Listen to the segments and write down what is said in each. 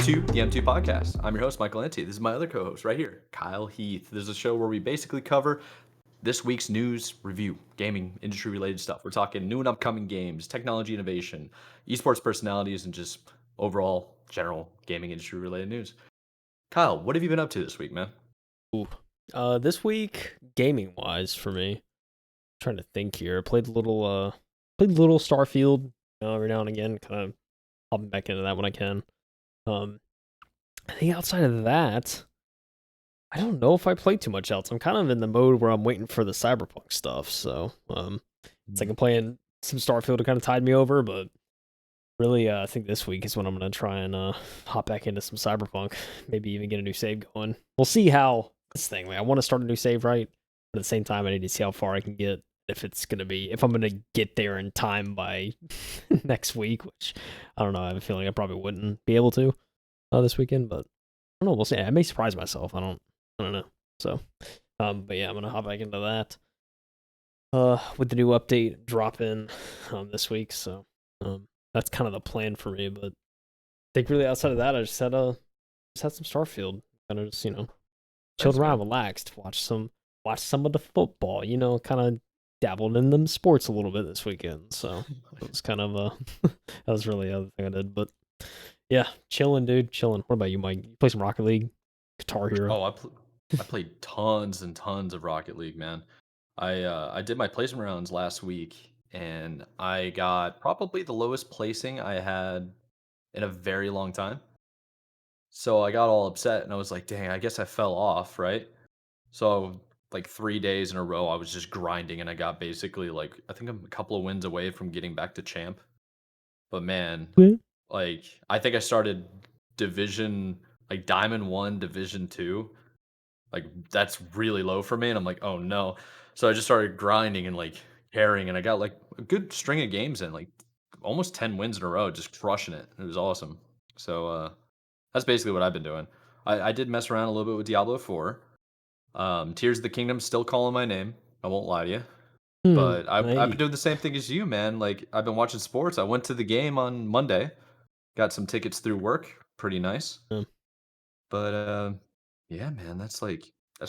to the M2 Podcast. I'm your host, Michael Enti. This is my other co-host right here, Kyle Heath. This is a show where we basically cover this week's news, review, gaming, industry-related stuff. We're talking new and upcoming games, technology innovation, esports personalities, and just overall general gaming industry-related news. Kyle, what have you been up to this week, man? Ooh. This week, gaming wise for me, trying to think here. Played a little Starfield, every now and again, kind of hopping back into that when I can. Um, I think outside of that, I don't know if I played too much else. I'm kind of in the mode where I'm waiting for the Cyberpunk stuff, so it's like I'm playing some Starfield to kind of tide me over, but really, I think this week is when I'm gonna try and hop back into some Cyberpunk, maybe even get a new save going. We'll see how this thing. Like, I want to start a new save, right? But at the same time, I need to see how far I can get. If I'm gonna get there in time by next week, which I don't know. I have a feeling I probably wouldn't be able to this weekend, but I don't know. We'll see. I may surprise myself. I don't know. So, but yeah, I'm gonna hop back into that. With the new update dropping this week, so that's kind of the plan for me. But I think really outside of that, I just had some Starfield, kind of just chilled Nice, around, man. relaxed, watch some of the football, kind of dabbled in them sports a little bit this weekend. So it was kind of that was really the other thing I did. But yeah, chilling, dude, chilling. What about you, Mike? You play some Rocket League, Guitar Hero? Oh, I played tons and tons of Rocket League, man. I did my placement rounds last week, and I got probably the lowest placing I had in a very long time. So I got all upset, and I was like, "Dang, I guess I fell off, right?" So like 3 days in a row, I was just grinding, and I got basically like I think I'm a couple of wins away from getting back to champ. But man, Yeah. like I think I started division like Diamond 1, Division 2. Like, that's really low for me, and I'm like, "Oh, no." So I just started grinding and, like, carrying, and I got, like, a good string of games in, like, almost 10 wins in a row, just crushing it. It was awesome. So, that's basically what I've been doing. I did mess around a little bit with Diablo 4. Tears of the Kingdom's still calling my name, I won't lie to you. But I've been Hey. doing the same thing as you, man. Like, I've been watching sports. I went to the game on Monday, got some tickets through work, pretty nice. But, yeah, man, that's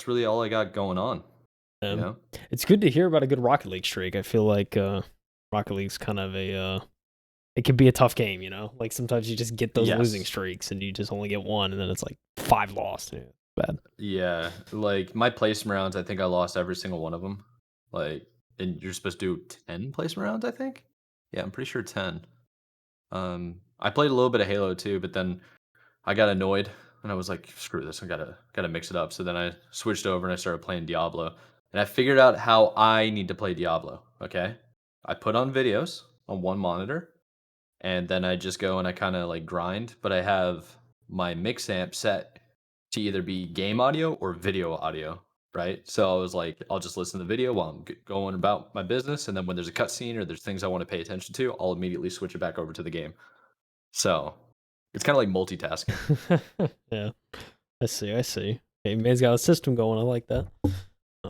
really all I got going on, you Um, know? it's good to hear about a good Rocket League streak. I feel like Rocket League's kind of it can be a tough game, Like sometimes you just get those losing Yes. streaks and you just only get one, and then it's like five lost. Yeah, bad. Yeah, like, my placement rounds, I think I lost every single one of them. Like, and you're supposed to do 10 placement rounds, I think? Yeah, I'm pretty sure 10. I played a little bit of Halo too, but then I got annoyed, and I was like, "Screw this, I gotta mix it up." So then I switched over and I started playing Diablo, and I figured out how I need to play Diablo, okay? I put on videos on one monitor, and then I just go and I kinda, like, grind, but I have my mix amp set to either be game audio or video audio, right? So I was like, I'll just listen to the video while I'm going about my business, and then when there's a cutscene or there's things I wanna pay attention to, I'll immediately switch it back over to the game. So, it's kinda like multitasking. Yeah, I see. I see. Hey, man's got a system going. I like that.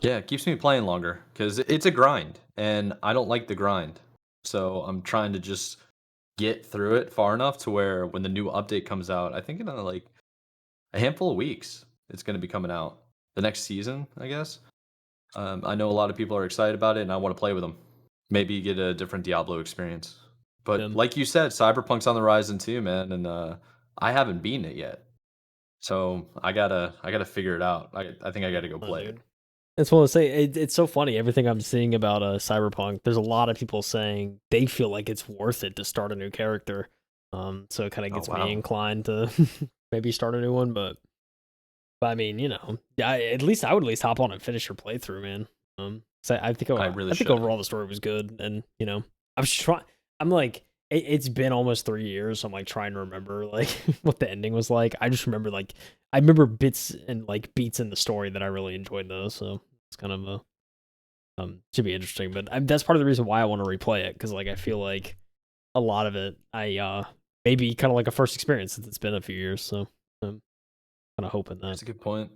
Yeah, it keeps me playing longer because it's a grind, and I don't like the grind. So I'm trying to just get through it far enough to where when the new update comes out, I think in like a handful of weeks, it's going to be coming out. The next season, I guess. I know a lot of people are excited about it, and I want to play with them. Maybe get a different Diablo experience. But Um, like you said, Cyberpunk's on the horizon too, man, and I haven't beaten it yet. So I gotta figure it out. I think I gotta go Come on, play it. dude. That's what I say. It's so funny. Everything I'm seeing about Cyberpunk, there's a lot of people saying they feel like it's worth it to start a new character. So it kind of Oh gets me wow. inclined to maybe start a new one. But I mean, at least I would at least hop on and finish your playthrough, man. So I really I think should. overall the story was good, and I was trying. I'm like, it's been almost 3 years. So I'm like trying to remember like what the ending was like. I just remember like I remember bits and like beats in the story that I really enjoyed though. So it's kind of a should be interesting. But that's part of the reason why I want to replay it because like I feel like a lot of it I maybe kind of like a first experience since it's been a few years. So I'm kind of hoping that. That's a good point.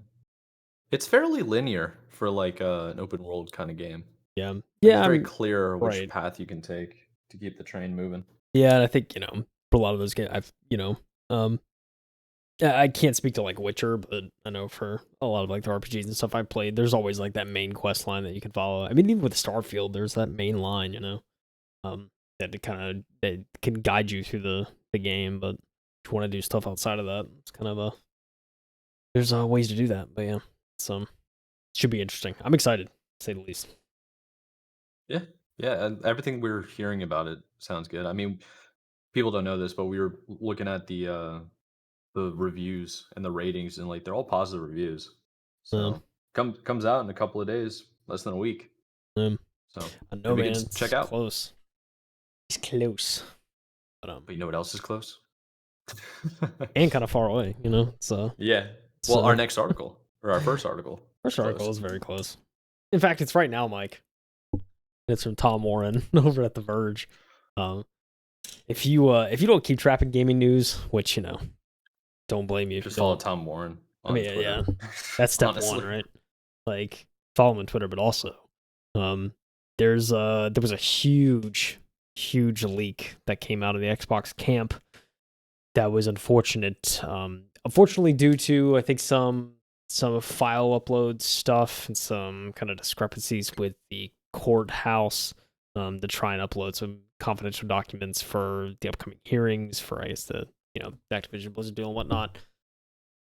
It's fairly linear for like an open world kind of game. Yeah. Like Yeah, it's very I'm clear which right. path you can take to keep the train moving. Yeah, and I think, for a lot of those games, I've, um, I can't speak to like Witcher, but I know for a lot of like the RPGs and stuff I played, there's always like that main quest line that you can follow. I mean, even with Starfield, there's that main line, that kind of that can guide you through the game. But if you want to do stuff outside of that, it's kind of there's ways to do that. But yeah, it should be interesting. I'm excited, to say the least. Yeah, yeah, and everything we're hearing about it sounds good. I mean, people don't know this, but we were looking at the reviews and the ratings, and like they're all positive reviews. Um, So comes out in a couple of days, less than a week. um, So I know, maybe we man. can check It's out. close. It's close, but But you know what else is close? and kind of far away. It's Yeah. Well, our so next article or our first article is first article close. is very close. In fact, it's right now, Mike. It's from Tom Warren over at The Verge. Um, if you don't keep track of gaming news, which don't blame you if you Just follow don't. Tom Warren I on mean, Twitter. yeah, that's step one, Honestly. right? Like follow him on Twitter, but also, there was a huge leak that came out of the Xbox camp that was unfortunate. Unfortunately, due to I think some file upload stuff and some kind of discrepancies with the courthouse to try and upload some confidential documents for the upcoming hearings for I guess the Activision Blizzard deal and whatnot.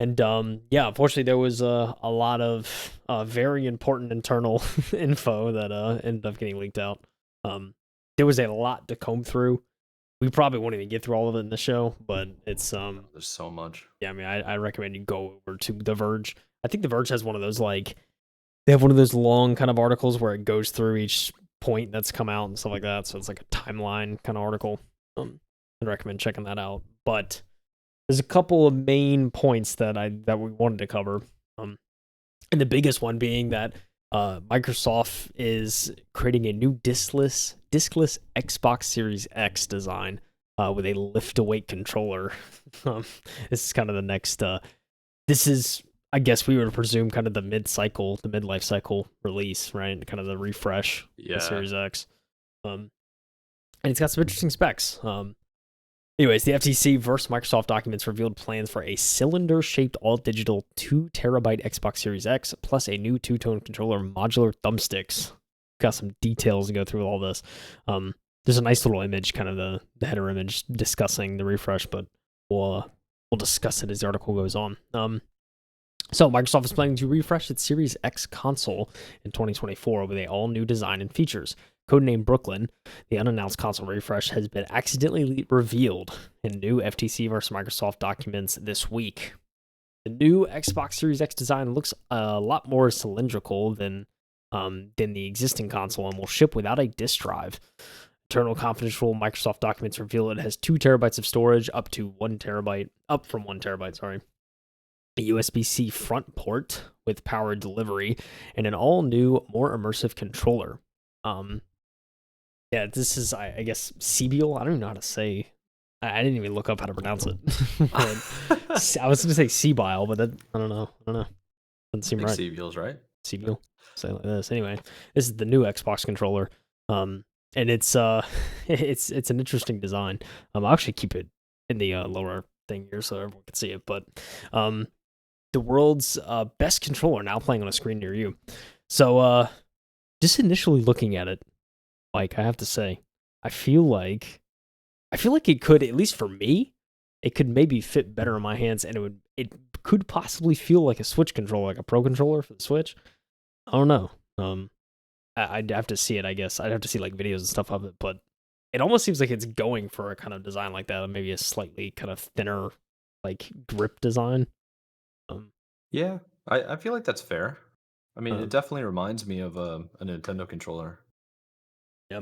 And yeah, unfortunately, there was a lot of very important internal info that ended up getting leaked out. There was a lot to comb through. We probably won't even get through all of it in the show, but it's There's so much. yeah. I mean, I recommend you go over to The Verge. I think The Verge has one of those like they have one of those long kind of articles where it goes through each point that's come out and stuff like that. So it's like a timeline kind of article. I'd recommend checking that out. But there's a couple of main points that we wanted to cover. And the biggest one being that Microsoft is creating a new diskless Xbox Series X design with a lift-to-weight controller. This is kind of the next. This is, I guess, we would presume kind of the midlife cycle release, right? Kind of the refresh, Yeah. the Series X. And it's got some interesting specs. Anyways, the FTC versus Microsoft documents revealed plans for a cylinder-shaped all-digital 2 terabyte Xbox Series X, plus a new two-tone controller, modular thumbsticks. Got some details to go through all this. There's a nice little image, kind of the header image discussing the refresh, but we'll discuss it as the article goes on. So Microsoft is planning to refresh its Series X console in 2024 with a all-new design and features. Codenamed Brooklin, the unannounced console refresh has been accidentally revealed in new FTC versus Microsoft documents this week. The new Xbox Series X design looks a lot more cylindrical than the existing console and will ship without a disk drive. Internal confidential Microsoft documents reveal it has 2 terabytes of storage, up from 1 terabyte, sorry. A USB-C front port with power delivery, and an all-new, more immersive controller. Yeah, this is, I guess, Cebial. I don't even know how to say. I didn't even look up how to pronounce it. I was going to say Cebile, but I don't know. Doesn't seem right. Cebial's right. Cebial. Say it like this. Anyway, this is the new Xbox controller. And it's it's an interesting design. I'll actually keep it in the lower thing here so everyone can see it. But the world's best controller now playing on a screen near you. So just initially looking at it, like I have to say, I feel like it could, at least for me, it could maybe fit better in my hands, and it could possibly feel like a Switch controller, like a Pro controller for the Switch. I don't know. I'd have to see it, I guess. I'd have to see like videos and stuff of it, but it almost seems like it's going for a kind of design like that, maybe a slightly kind of thinner, like grip design. Yeah, I feel like that's fair. I mean, Uh, it definitely reminds me of a Nintendo controller. yeah.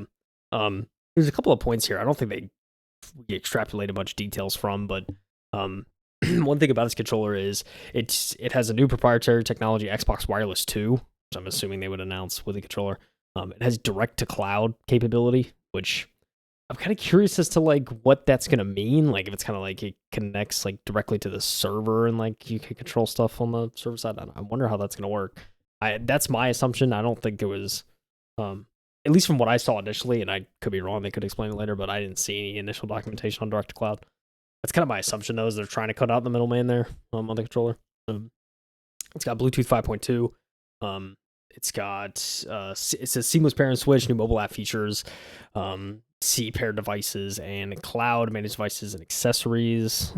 There's a couple of points here. I don't think we extrapolated much details from, but one thing about this controller is it has a new proprietary technology, Xbox Wireless 2, which I'm assuming they would announce with the controller. It has direct to cloud capability, which I'm kind of curious as to like what that's gonna mean. Like if it's kind of like it connects like directly to the server and like you can control stuff on the server side. I wonder how that's gonna work. That's my assumption. I don't think it was, at least from what I saw initially, and I could be wrong. They could explain it later, but I didn't see any initial documentation on direct to cloud. That's kind of my assumption though, is they're trying to cut out the middleman there on the controller. It's got Bluetooth 5.2. It's got it says seamless pair and switch, new mobile app features, C paired devices, and cloud managed devices and accessories.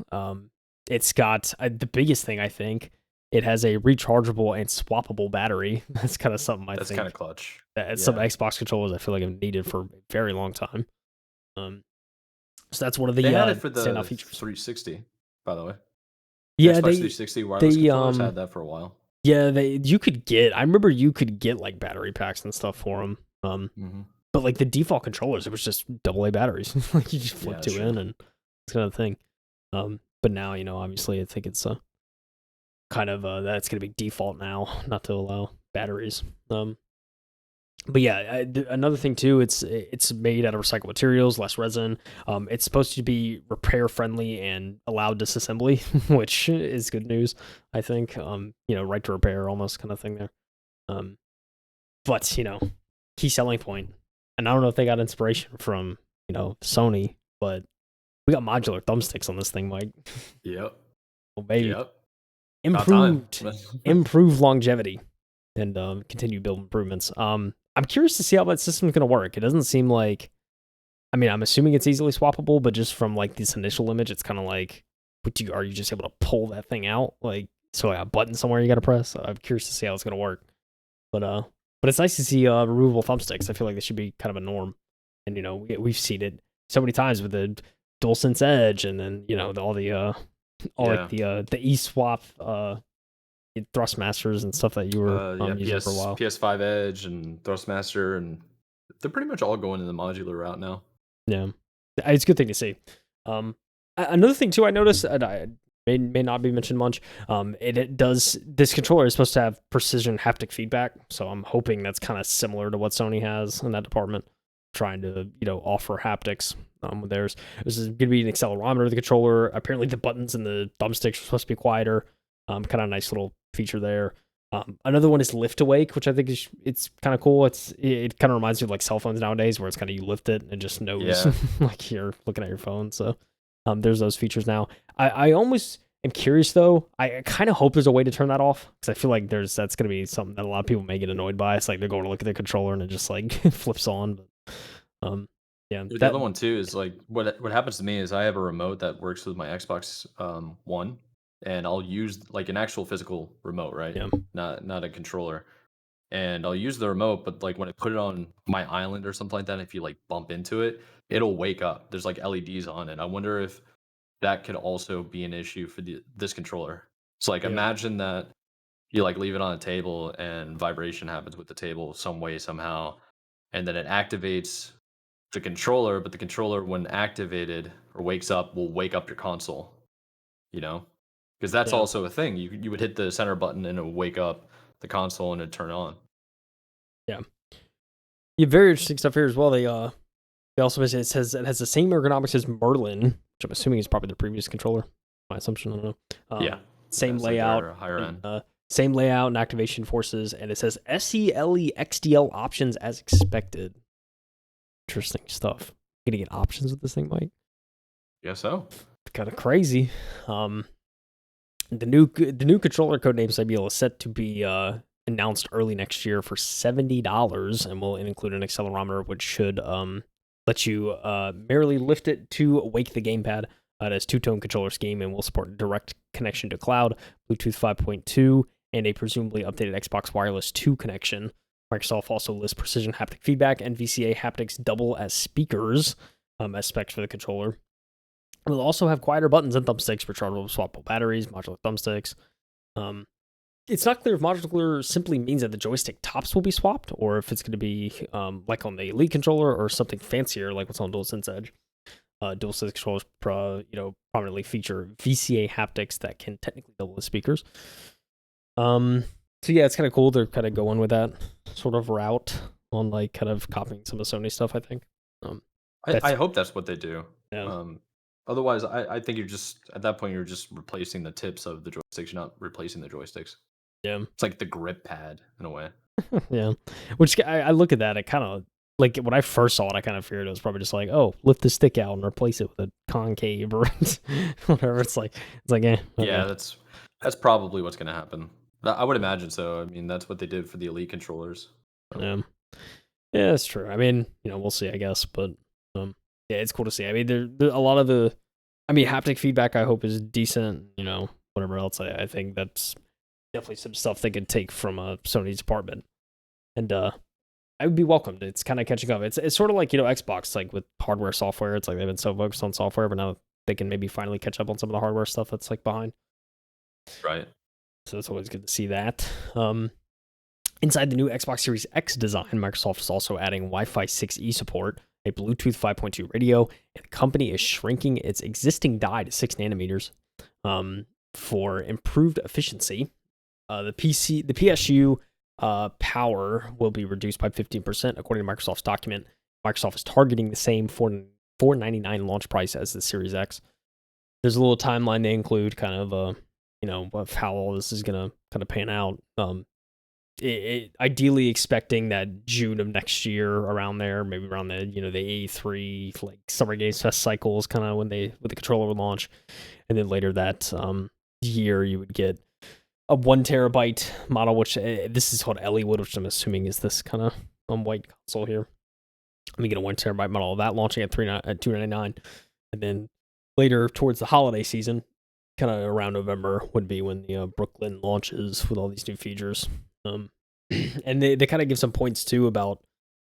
It's got the biggest thing, I think. It has a rechargeable and swappable battery. That's kind of something That's kind of clutch. that some Xbox controllers I feel like have needed for a very long time. So that's one of the They had it for the standout features. 360, by the way. Yeah, Xbox they 360 wireless they controllers had that for a while. yeah, you could get. I remember you could get like battery packs and stuff for them. But like the default controllers, it was just AA batteries. Like you just flip two in, and it's kind of thing. But now obviously, I think it's kind of that's gonna be default now, not to allow batteries. But yeah, another thing too, it's made out of recycled materials, less resin. It's supposed to be repair friendly and allowed disassembly, which is good news, I think. Right to repair almost kind of thing there. But key selling point, and I don't know if they got inspiration from Sony, but we got modular thumbsticks on this thing, Mike. Yep. Well, baby. Yep. Improved longevity and continue build improvements. I'm curious to see how that system's going to work. It doesn't seem like, I'm assuming it's easily swappable, but just from like this initial image, it's kind of like, are you just able to pull that thing out? Like, so like a button somewhere you got to press? I'm curious to see how it's going to work. But it's nice to see removable thumbsticks. I feel like they should be kind of a norm. And, we've seen it so many times with the DualSense Edge, and then, like the e-swap thrustmasters and stuff that you were using for a while. PS5 Edge and Thrustmaster, and they're pretty much all going in the modular route now. Yeah, it's a good thing to see. Another thing too, I noticed, and I may not be mentioned much. This controller is supposed to have precision haptic feedback, so I'm hoping that's kind of similar to what Sony has in that department, trying to offer haptics with theirs. This is going to be an accelerometer of the controller. Apparently, the buttons and the thumbsticks are supposed to be quieter. Kind of a nice little feature there. Another one is lift awake, which I think it's kind of cool. It kind of reminds me of like cell phones nowadays, where it's kind of you lift it and it just knows like you're looking at your phone. So there's those features now. I almost am curious though. I kind of hope there's a way to turn that off, because I feel like that's going to be something that a lot of people may get annoyed by. It's like they're going to look at their controller and it just like flips on. But yeah, the other one too is like what happens to me is I have a remote that works with my Xbox One. And I'll use like an actual physical remote, right? Yeah. Not a controller. And I'll use the remote, but like when I put it on my island or something like that, if you like bump into it, it'll wake up. There's like LEDs on it. I wonder if that could also be an issue for this controller. So like imagine that you like leave it on a table and vibration happens with the table some way, somehow, and then it activates the controller, but the controller, when activated or wakes up, will wake up your console. Because that's also a thing. You would hit the center button and it would wake up the console and it'd turn on. Yeah. Yeah, very interesting stuff here as well. They also it says it has the same ergonomics as Merlin, which I'm assuming is probably the previous controller. My assumption, I don't know. Same layout, like higher end. Same layout and activation forces, and it says SELE XDL options as expected. Interesting stuff. Gonna get options with this thing, Mike? Guess so. Kind of crazy. The new controller codename Siberia is set to be announced early next year for $70, and will include an accelerometer, which should let you merely lift it to wake the gamepad. It has two-tone controller scheme and will support direct connection to cloud, Bluetooth 5.2, and a presumably updated Xbox Wireless 2 connection. Microsoft also lists precision haptic feedback and VCA haptics double as speakers as specs for the controller. We'll also have quieter buttons and thumbsticks, rechargeable swappable batteries, modular thumbsticks. It's not clear if modular simply means that the joystick tops will be swapped, or if it's going to be like on the Elite controller, or something fancier like what's on DualSense Edge. DualSense controllers prominently feature VCA haptics that can technically double as speakers. So yeah, it's kind of cool. They're kind of going with that sort of route on like kind of copying some of Sony stuff, I think. I hope that's what they do. Yeah. Otherwise, I think at that point, you're just replacing the tips of the joysticks. You're not replacing the joysticks. Yeah. It's like the grip pad in a way. Yeah. Which I look at that, it kind of like when I first saw it, I kind of feared it was probably just like, oh, lift the stick out and replace it with a concave or whatever. Yeah, Yeah, okay. that's probably what's gonna happen. I would imagine so. I mean, that's what they did for the Elite controllers. So, Yeah. Yeah, that's true. I mean, we'll see, I guess, but yeah, it's cool to see. I mean, there a lot of the, I mean, haptic feedback I hope is decent. Whatever else, I think that's definitely some stuff they could take from Sony's department, and I would be welcomed. It's kind of catching up. It's sort of like Xbox, like with hardware software. It's like they've been so focused on software, but now they can maybe finally catch up on some of the hardware stuff that's like behind. right. So it's always good to see that. Inside the new Xbox Series X design, Microsoft is also adding Wi-Fi 6E support, a Bluetooth 5.2 radio, and the company is shrinking its existing die to 6 nanometers for improved efficiency. The PSU power will be reduced by 15%, according to Microsoft's document. Microsoft is targeting the same $499 launch price as the Series X. There's a little timeline they include, kind of of how all this is gonna kind of pan out. Ideally expecting that June of next year, around there, maybe around the the A3 like Summer Games Fest cycles, kind of when the controller would launch, and then later that year you would get a 1 terabyte model, which this is called Elliewood, which I'm assuming is this kind of white console here. Let me get a 1 terabyte model of that launching at $299, and then later towards the holiday season, kind of around November, would be when the Brooklin launches with all these new features. And they kind of give some points too about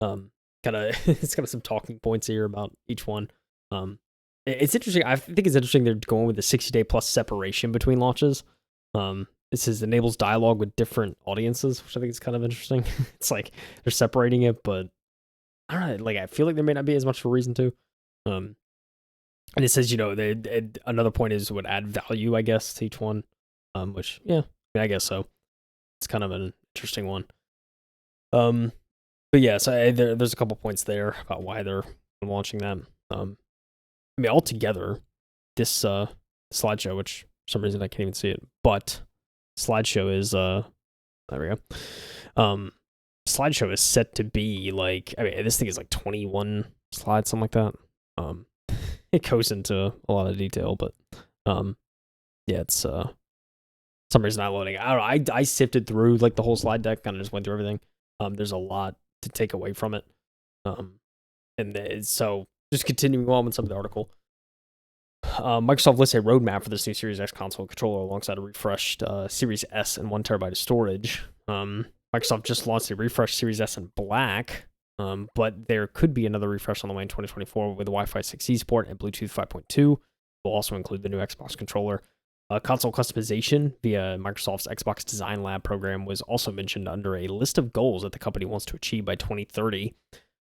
kind of it's kind of some talking points here about each one. It's interesting. I think it's interesting they're going with the 60-day plus separation between launches. It says enables dialogue with different audiences, which I think is kind of interesting. It's like they're separating it, but I don't know. Like I feel like there may not be as much of a reason to. And it says another point is would add value, I guess, to each one. Which yeah, I guess so. It's kind of an interesting one. But yeah, so there's a couple points there about why they're launching that. I mean, altogether, this slideshow, which for some reason I can't even see it, but slideshow is there we go. Slideshow is set to be like, I mean, this thing is like 21 slides, something like that. It goes into a lot of detail, but yeah, it's some reason not loading. I don't know. I sifted through like the whole slide deck, kind of just went through everything. There's a lot to take away from it. So just continuing on with some of the article. Microsoft lists a roadmap for this new Series X console controller alongside a refreshed Series S and 1 terabyte of storage. Microsoft just launched a refreshed Series S in black, but there could be another refresh on the way in 2024 with Wi-Fi 6E support and Bluetooth 5.2. Will also include the new Xbox controller. Console customization via Microsoft's Xbox Design Lab program was also mentioned under a list of goals that the company wants to achieve by 2030.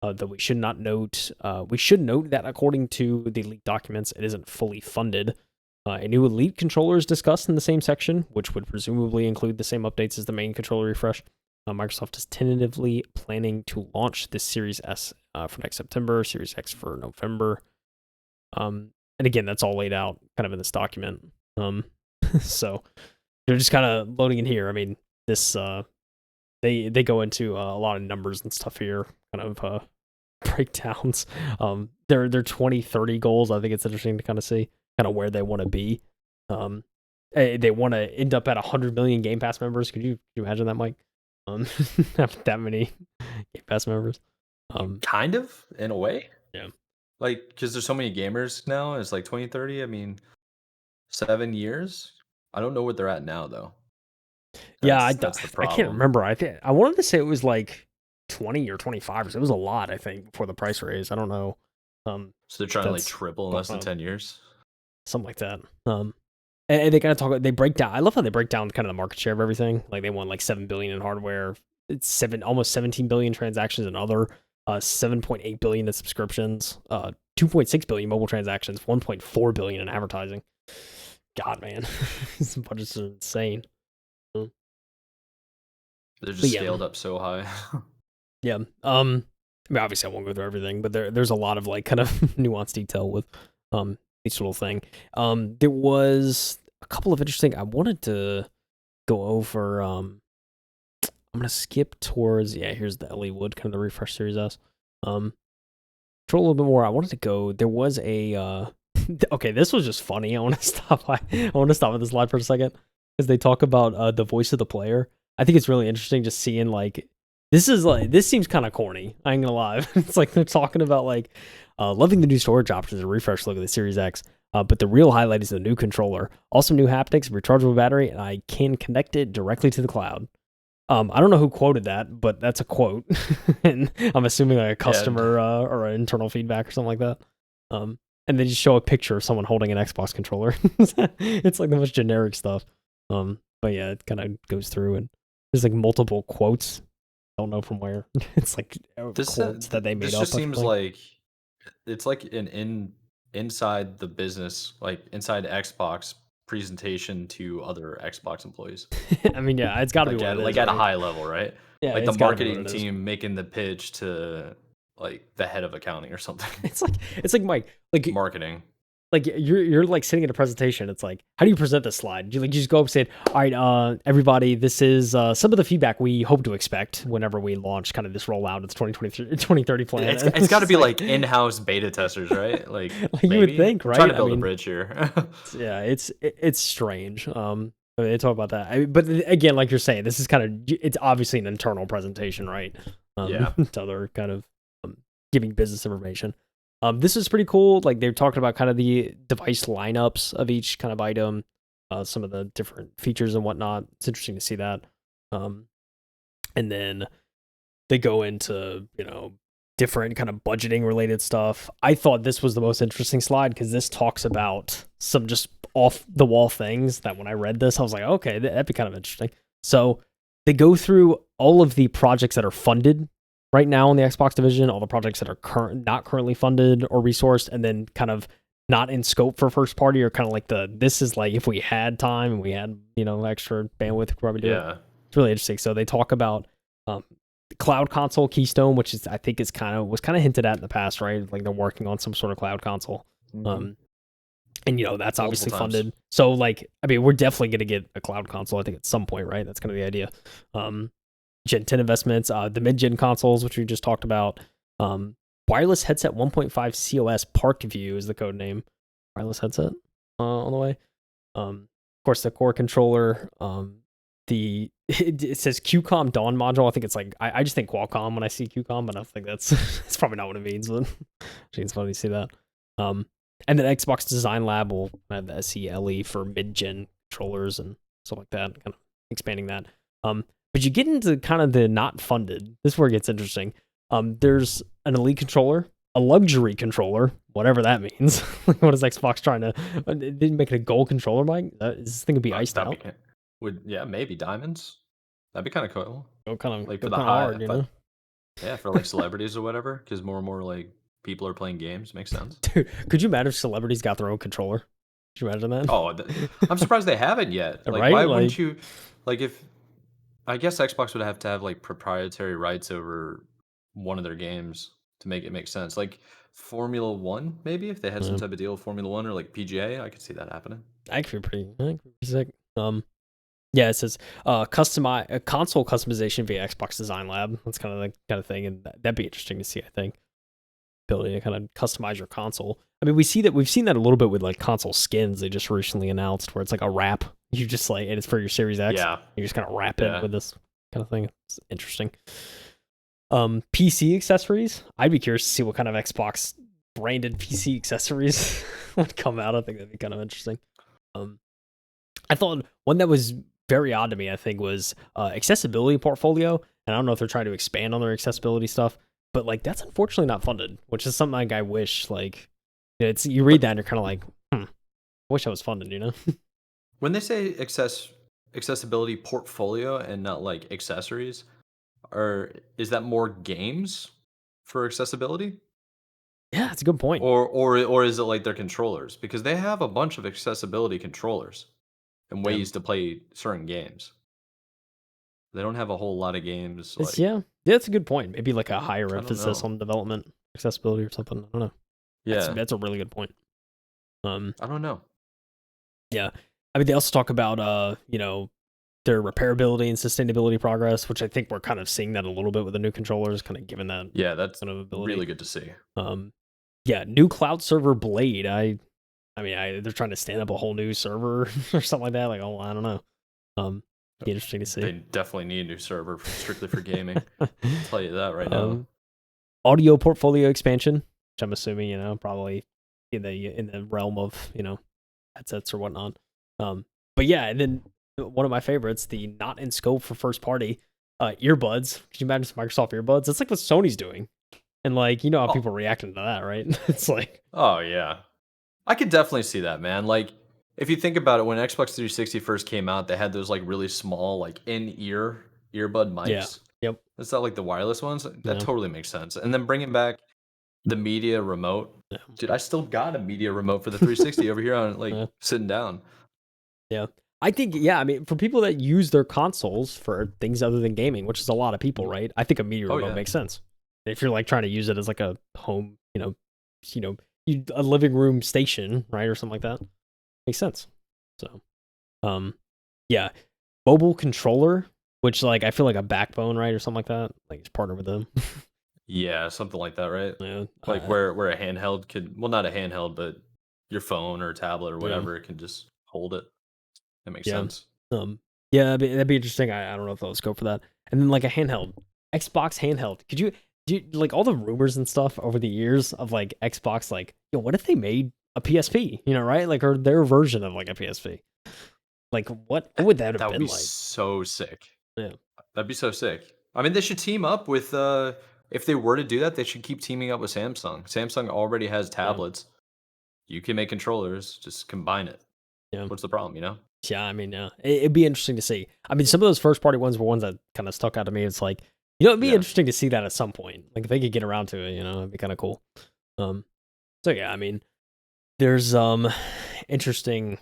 Though we should note that according to the leaked documents, it isn't fully funded. A new Elite controller is discussed in the same section, which would presumably include the same updates as the main controller refresh. Microsoft is tentatively planning to launch this Series S for next September, Series X for November. And again, that's all laid out kind of in this document. So they're just kind of loading in here. I mean, this they go into a lot of numbers and stuff here, kind of breakdowns. Their 2030 goals, I think it's interesting to kind of see kind of where they want to be. They want to end up at 100 million Game Pass members. Could you imagine that, Mike? Have that many Game Pass members. Kind of, in a way. Yeah. Like, because there's so many gamers now, it's like 2030. I mean, 7 years? I don't know what they're at now, though. Yeah, That's the I can't problem. remember. I wanted to say it was like 20 or 25. So it was a lot, I think, before the price raise. I don't know. So they're trying to, like, That's triple in less than 10 years? something like that. And they kind of talk. They break down. I love how they break down kind of the market share of everything. Like they want like 7 billion in hardware. It's almost 17 billion transactions in other. 7.8 billion in subscriptions. 2.6 billion mobile transactions. 1.4 billion in advertising. God, man, these budgets are insane. They're just scaled up so high. Yeah. I mean, obviously, I won't go through everything, but there's a lot of like kind of nuanced detail with each little thing. There was a couple of interesting. I wanted to go over. I'm gonna skip towards. Yeah, here's the Elliewood, kind of the refresh Series S. Control a little bit more. I wanted to go. There was a okay, this was just funny. I want to stop. I want to stop at this slide for a second because they talk about the voice of the player. I think it's really interesting just seeing like this seems kind of corny. I ain't gonna lie. It's like they're talking about like loving the new storage options, a refresh look at the Series X. But the real highlight is the new controller. Also new haptics, rechargeable battery, and I can connect it directly to the cloud. I don't know who quoted that, but that's a quote, and I'm assuming like a customer or an internal feedback or something like that. And they just show a picture of someone holding an Xbox controller. It's like the most generic stuff. But yeah, it kind of goes through and there's like multiple quotes. Don't know from where. It's like quotes that they made this up. just seems like it's like inside the business, like inside Xbox presentation to other Xbox employees. I mean, yeah, it's got to be what it is. Like at a high level, right? Yeah, Like the it's gotta be what marketing it is. team making the pitch to like the head of accounting or something. It's like Mike, like Marketing. like you're like sitting at a presentation. It's like, how do you present this slide? You just go up and say, all right, everybody, this is some of the feedback we hope to expect whenever we launch kind of this rollout of the 2030 plan. It's got to be like in-house beta testers, right? Like you would think, right? Trying to build a bridge here. Yeah, it's strange. They talk about that, but again, like you're saying, this is kind of it's obviously an internal presentation, right? Yeah. To other kind of giving business information. This is pretty cool. Like they're talking about kind of the device lineups of each kind of item, some of the different features and whatnot. It's interesting to see that. And then they go into, different kind of budgeting related stuff. I thought this was the most interesting slide because this talks about some just off the wall things that when I read this, I was like, okay, that'd be kind of interesting. So they go through all of the projects that are funded right now in the Xbox division, all the projects that are not currently funded or resourced, and then kind of not in scope for first party, or kind of like this is like if we had time and we had, extra bandwidth, we could probably do it. It's really interesting. So they talk about the cloud console Keystone, which is I think was kind of hinted at in the past, right? Like they're working on some sort of cloud console. Mm-hmm. And that's obviously funded. So like, I mean, we're definitely going to get a cloud console, I think, at some point, right? That's kind of the idea. Gen 10 investments, the mid-gen consoles, which we just talked about. Wireless headset 1.5 COS Park View is the code name. Wireless headset on the way. Of course, the core controller. It says QCOM Dawn module. I think it's like I just think Qualcomm when I see QCOM, but I think that's probably not what it means. But I think it's funny to see that. And then Xbox Design Lab will have the SELE for mid-gen controllers and stuff like that, kind of expanding that. But you get into kind of the not funded. This is where it gets interesting. There's an Elite controller, a luxury controller, whatever that means. What is Xbox trying to? Didn't make it a gold controller, Mike? Is this thing gonna be iced out? Maybe diamonds. That'd be kind of cool. Go kind of like for the hard, Yeah, for like celebrities or whatever, because more and more like people are playing games. Makes sense. Dude, could you imagine if celebrities got their own controller? Could you imagine that? Oh, I'm surprised they haven't yet. Like, right? Why wouldn't you? Like, if I guess Xbox would have to have like proprietary rights over one of their games to make it make sense. Like Formula One, maybe if they had some type of deal with Formula One or like PGA, I could see that happening. That could be pretty sick. Yeah, it says customize console customization via Xbox Design Lab. That's kind of the kind of thing, and that'd be interesting to see. I think ability to kind of customize your console. I mean, we've seen that a little bit with like console skins they just recently announced, where it's like a wrap. You just like, and it's for your Series X. Yeah, you just kind of wrap it with this kind of thing. It's interesting. PC accessories. I'd be curious to see what kind of Xbox branded PC accessories would come out. I think that'd be kind of interesting. I thought one that was very odd to me, I think, was accessibility portfolio. And I don't know if they're trying to expand on their accessibility stuff, but like that's unfortunately not funded, which is something like I wish like you read that and you're kind of like, I wish I was funded, When they say accessibility portfolio and not like accessories, is that more games for accessibility? Yeah, that's a good point. Or is it like their controllers? Because they have a bunch of accessibility controllers and ways to play certain games. They don't have a whole lot of games. Yeah, that's a good point. Maybe like a higher emphasis on development accessibility or something. I don't know. Yeah, that's a really good point. I don't know. Yeah, I mean they also talk about their repairability and sustainability progress, which I think we're kind of seeing that a little bit with the new controllers, kind of given that Yeah, that's kind of ability. really good to see. Yeah, new cloud server Blade. They're trying to stand up a whole new server or something like that. Like, oh, I don't know. Be interesting to see. They definitely need a new server strictly for gaming. I'll tell you that right now. Audio portfolio expansion, which I'm assuming, probably in the realm of, headsets or whatnot. But yeah, and then one of my favorites, the not in scope for first party earbuds. Could you imagine some Microsoft earbuds? That's like what Sony's doing. And like, how people reacting to that, right? It's like, oh yeah, I could definitely see that, man. Like, if you think about it, when Xbox 360 first came out, they had those like really small, like in-ear earbud mics. yeah, yep. It's not like the wireless ones. That Yeah. totally makes sense. And then bringing back the media remote. Yeah. Dude, I still got a media remote for the 360 over here on like sitting down. Yeah. I think, I mean, for people that use their consoles for things other than gaming, which is a lot of people, right? I think a media remote makes sense. If you're like trying to use it as like a home, a living room station, right, or something like that, makes sense. So, yeah, mobile controller, which like I feel like a Backbone, right, or something like that, like it's partnered with them. Yeah, something like that, right? Yeah, like where a handheld could, well, not a handheld, but your phone or tablet or whatever, it can just hold it. That makes sense. Yeah, that'd be interesting. I don't know if I'll go for that. And then like a handheld, Xbox handheld. Do you like all the rumors and stuff over the years of like Xbox, like, what if they made a PSP, right? Like, or their version of like a PSP. Like, what would that have been like? That would be so sick. Yeah. That'd be so sick. I mean, they should team up with, if they were to do that, they should keep teaming up with Samsung. Samsung already has tablets. You can make controllers, just combine it. Yeah. What's the problem, Yeah, I mean, it'd be interesting to see. I mean, some of those first party ones were ones that kind of stuck out to me. It's like, it'd be interesting to see that at some point. Like, if they could get around to it, it'd be kind of cool. So yeah, I mean, there's interesting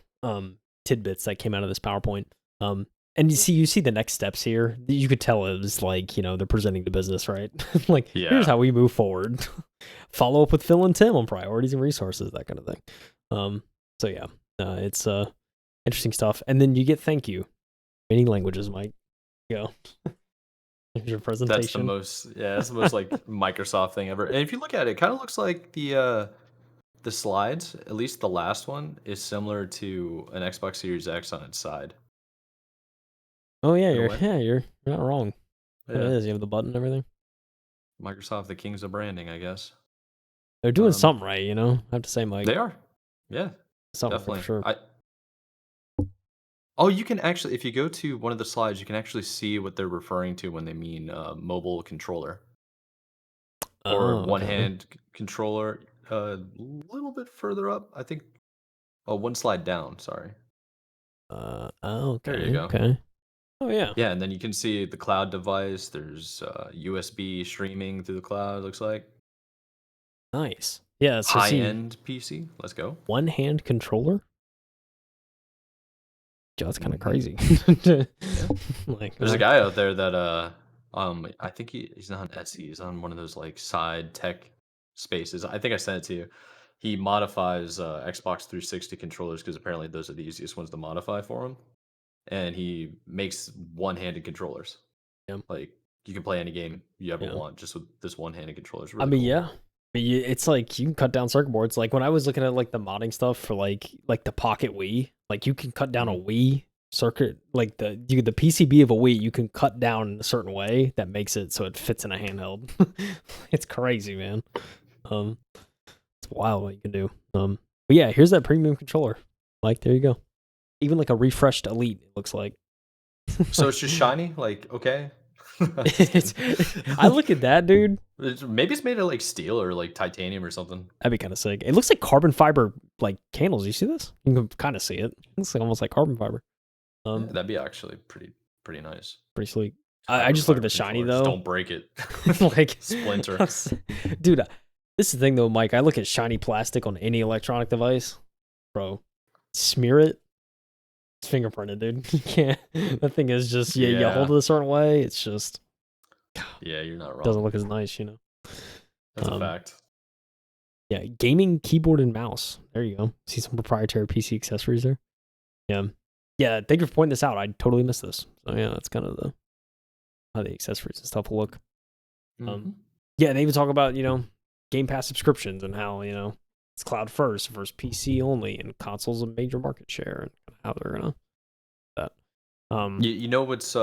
tidbits that came out of this PowerPoint. And you see the next steps here. You could tell it was like, they're presenting the business, right? Like, here's how we move forward. Follow up with Phil and Tim on priorities and resources, that kind of thing. So yeah, it's interesting stuff. And then you get thank you. Many languages, Mike. Go. Your presentation. That's the most like Microsoft thing ever. And if you look at it, it kind of looks like the slides, at least the last one, is similar to an Xbox Series X on its side. Oh yeah, you're not wrong. Yeah. It is. You have the button and everything. Microsoft, the kings of branding, I guess. They're doing something right, I have to say, Mike. They are. Yeah. Something definitely. For sure. Oh, you can actually, if you go to one of the slides, you can actually see what they're referring to when they mean mobile controller. Or one-hand controller. A little bit further up, I think. Oh, one slide down, sorry. Okay. There you go. Okay. Oh, yeah. Yeah, and then you can see the cloud device. There's USB streaming through the cloud, looks like. Nice. Yeah, so high-end PC. Let's go. One-hand controller? Yeah, that's kind of crazy. Like, there's a guy out there that I think he's not on Etsy. He's on one of those like side tech spaces. I think I sent it to you. He modifies Xbox 360 controllers because apparently those are the easiest ones to modify for him. And he makes one-handed controllers. Yeah. Like, you can play any game you ever want just with this one-handed controller. It's really I mean, cool. yeah. It's like you can cut down circuit boards. Like when I was looking at like the modding stuff for like the Pocket Wii, like you can cut down a Wii circuit, like the PCB of a Wii, you can cut down in a certain way that makes it so it fits in a handheld. It's crazy, man. It's wild what you can do. But yeah, here's that premium controller. Like, there you go. Even like a refreshed Elite, it looks like. So it's just shiny? Like, okay. I look at that, dude. Maybe it's made of like steel or like titanium or something. That'd be kind of sick. It looks like carbon fiber like candles. You see this? You can kind of see it. It looks like almost like carbon fiber. That'd be actually pretty nice. Pretty sweet. I just look at the shiny though. Just don't break it. Like splinter. Dude, this is the thing though, Mike. I look at shiny plastic on any electronic device, bro. Smear it. It's fingerprinted, dude. You can't. That thing is just you hold it a certain way. It's just you're not wrong. Doesn't look as nice, That's a fact. Yeah, gaming keyboard and mouse. There you go. See some proprietary PC accessories there. Yeah. Yeah, thank you for pointing this out. I totally missed this. So yeah, that's kind of the how the accessories and stuff will look. Um, Mhm. yeah, they even talk about Game Pass subscriptions and how it's cloud first versus PC only, and consoles a major market share, and how they're gonna that. You know what's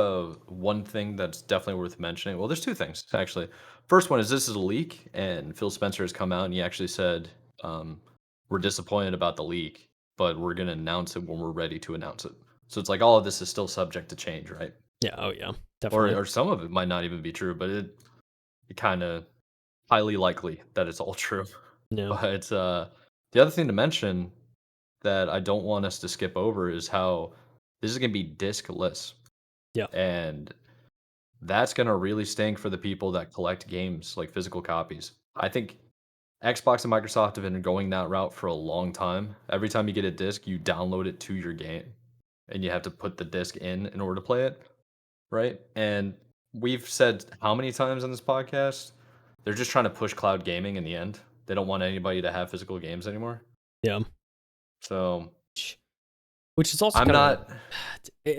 one thing that's definitely worth mentioning? Well, there's two things actually. First one is this is a leak, and Phil Spencer has come out and he actually said, um, "We're disappointed about the leak, but we're going to announce it when we're ready to announce it." So it's like all of this is still subject to change, right? Yeah, oh yeah, Or definitely. some of it might not even be true, but it kind of highly likely that it's all true. Yeah, But the other thing to mention that I don't want us to skip over is how this is going to be diskless. yeah, And that's gonna really stink for the people that collect games, like physical copies. I think Xbox and Microsoft have been going that route for a long time. Every time you get a disc, you download it to your game, and you have to put the disc in order to play it, right? And we've said how many times on this podcast, they're just trying to push cloud gaming in the end. They don't want anybody to have physical games anymore. yeah. So Which is also I'm kind of not.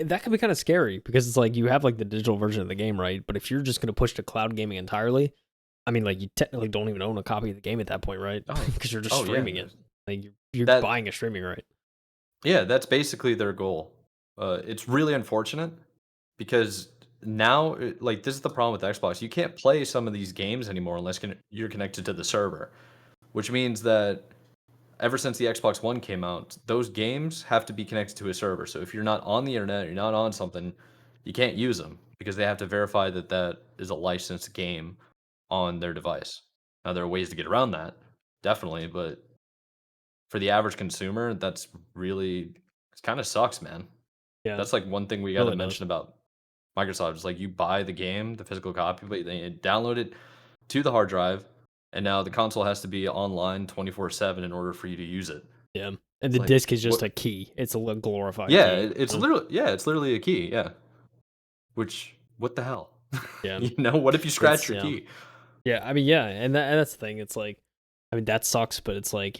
that could be kind of scary because it's like you have like the digital version of the game, right? But if you're just gonna push to cloud gaming entirely, I mean, like you technically don't even own a copy of the game at that point, right? Oh, Because you're just oh yeah, streaming it. Like you're that buying a streaming right. yeah, that's basically their goal. It's really unfortunate because now, like, this is the problem with Xbox. You can't play some of these games anymore unless you're connected to the server, which means that ever since the Xbox One came out, those games have to be connected to a server. So if you're not on the internet, you're not on something, you can't use them because they have to verify that that is a licensed game on their device. Now, there are ways to get around that, definitely, but for the average consumer, that's really it kind of sucks, man. Yeah, That's like one thing we got to really does. mention about Microsoft is like you buy the game, the physical copy, but then you download it to the hard drive, and now the console has to be online 24/7 in order for you to use it. Yeah, and It's the like disc is just what? a key. It's a little glorified Yeah, key. it's literally a key. Yeah, which what the hell? Yeah, What if you scratch it's your key? yeah. I mean, yeah, and that's the thing. It's like, I mean, that sucks, but it's like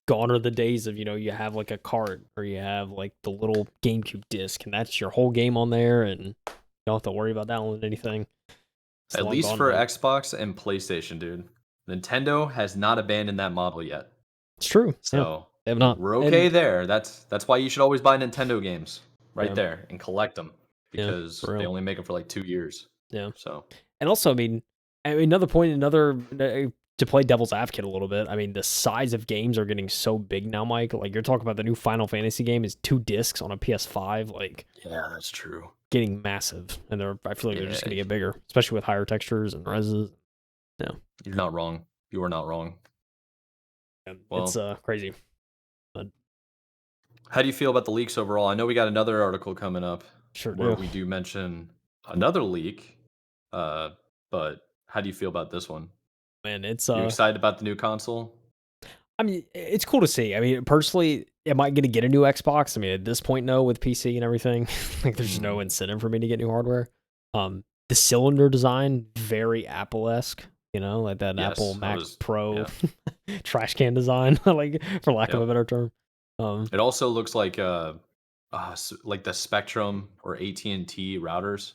gone are the days of you have like a cart or you have like the little GameCube disc, and that's your whole game on there, and you don't have to worry about downloading anything. It's At long least gone, for but Xbox and PlayStation, dude. Nintendo has not abandoned that model yet. it's true. Yeah, So, they have not, we're okay and there. That's why you should always buy Nintendo games right yeah, there and collect them yeah, because for they real. only make them for like 2 years. Yeah. So, And also, I mean, another point, to play devil's advocate a little bit. I mean, the size of games are getting so big now, Mike. Like you're talking about the new Final Fantasy game is 2 discs on a PS5, like yeah, that's true. getting massive, and I feel like they're Yeah, just gonna get bigger, especially with higher textures and reses. Yeah, you're not wrong. You are not wrong. it's Well, crazy, but how do you feel about the leaks overall? I know we got another article coming up sure where do. we do mention another leak. Uh, but how do you feel about this one? Man, it's You excited about the new console? I mean, it's cool to see. I mean, personally, am I going to get a new Xbox? I mean, at this point, no, with PC and everything. Like, there's no Mhm. incentive for me to get new hardware. The cylinder design, very Apple-esque, like that Apple Yes, I Mac was. Pro Yeah. trash can design, like for lack of a Yep. better term. Um, It also looks like like the Spectrum or AT&T routers,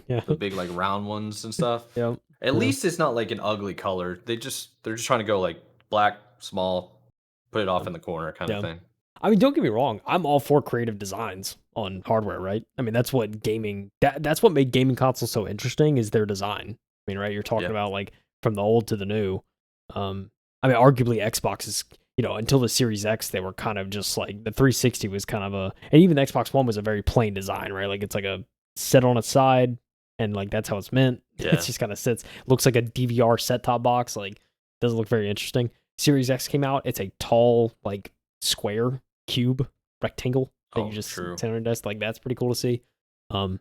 yeah, the big like round ones and stuff. yeah, At yeah, least it's not like an ugly color. They're just trying to go like black, small, put it off in the corner kind of yeah. thing. I mean, don't get me wrong. I'm all for creative designs on hardware, right? I mean, that's what that's what made gaming consoles so interesting is their design. I mean, right? You're talking Yeah. about like from the old to the new. Um, I mean, arguably Xbox is, until the Series X, they were kind of just like the 360 was kind of and even the Xbox One was a very plain design, right? Like it's like a set on its side, and like that's how it's meant. It Yeah. just kind of sits, looks like a DVR set top box. Like doesn't look very interesting. Series X came out. It's a tall, like square cube rectangle that you Oh, just true. sit on your desk. Like that's pretty cool to see. Um,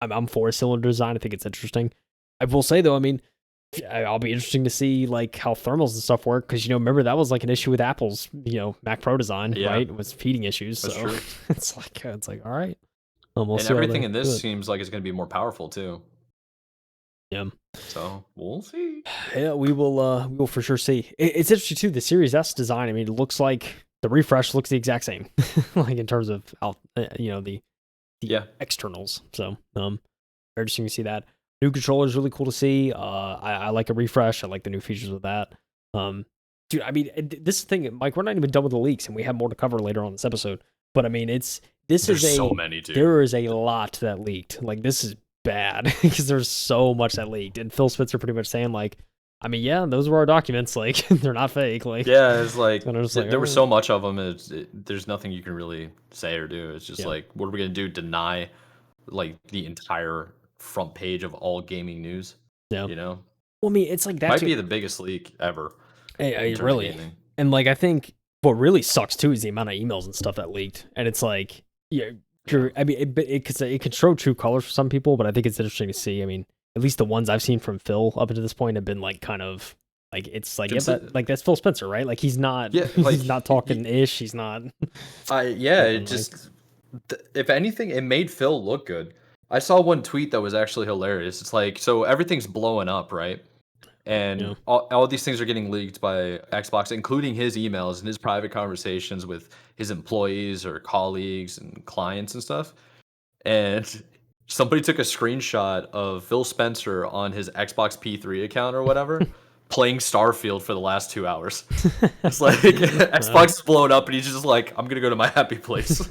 I'm for a cylinder design. I think it's interesting. I will say though, I mean, I'll be interesting to see like how thermals and stuff work because remember that was like an issue with Apple's Mac Pro design, Yeah, right? It was feeding issues, that's so true. it's like all right, we'll And see how everything they in do this it. seems like it's going to be more powerful too. Yeah, So we'll see. yeah, we will for sure see. It's interesting too. The Series S design. I mean, it looks like the refresh looks the exact same, like in terms of how the Yeah. externals. So very interesting to see that. New controller is really cool to see. I like a refresh. I like the new features with that. Dude, I mean, this thing, Mike, we're not even done with the leaks, and we have more to cover later on this episode. But I mean, There's so many, dude. there is a lot that leaked. Like, this is bad because there's so much that leaked, and Phil Spencer pretty much saying like, I mean, yeah, those were our documents. Like, they're not fake. Like, yeah, it's like there was "Oh." so much of them. There's nothing you can really say or do. It's just Yeah. like, what are we gonna do? Deny like the entire front page of all gaming news? Yeah. You know, Well, I mean, it's like that might too. be the biggest leak ever in terms of Really, gaming. and like I think what really sucks too is the amount of emails and stuff that leaked, and it's like, yeah, I mean, it could show true colors for some people, but I think it's interesting to see. I mean, at least the ones I've seen from Phil up until this point have been like kind of like it's like like that's Phil Spencer, right? Like he's not he's not talking ish. He's not. It just if anything, it made Phil look good. I saw one tweet that was actually hilarious. It's like, so everything's blowing up, right? And all these things are getting leaked by Xbox, including his emails and his private conversations with his employees or colleagues and clients and stuff. And somebody took a screenshot of Phil Spencer on his Xbox P3 account or whatever, playing Starfield for the last 2 hours. It's like Xbox is blowing up, and he's just like, "I'm gonna go to my happy place."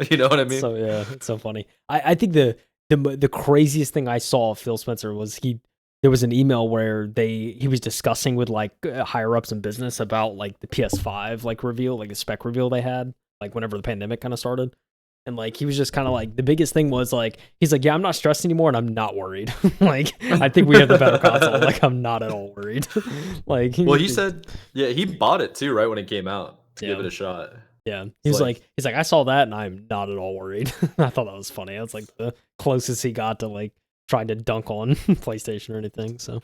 You know what I mean? So yeah, it's so funny. I think the craziest thing I saw of Phil Spencer was there was an email where he was discussing with like higher ups in business about like the PS5 like reveal, like the spec reveal they had, like whenever the pandemic kind of started. And like he was just kind of like the biggest thing was like he's like, yeah, I'm not stressed anymore and I'm not worried. Like I think we have the better console. Like I'm not at all worried. Like well, he said, yeah, he bought it too, right when it came out to give it a shot. Yeah, he's like I saw that and I'm not at all worried. I thought that was funny. That's like the closest he got to like trying to dunk on PlayStation or anything. So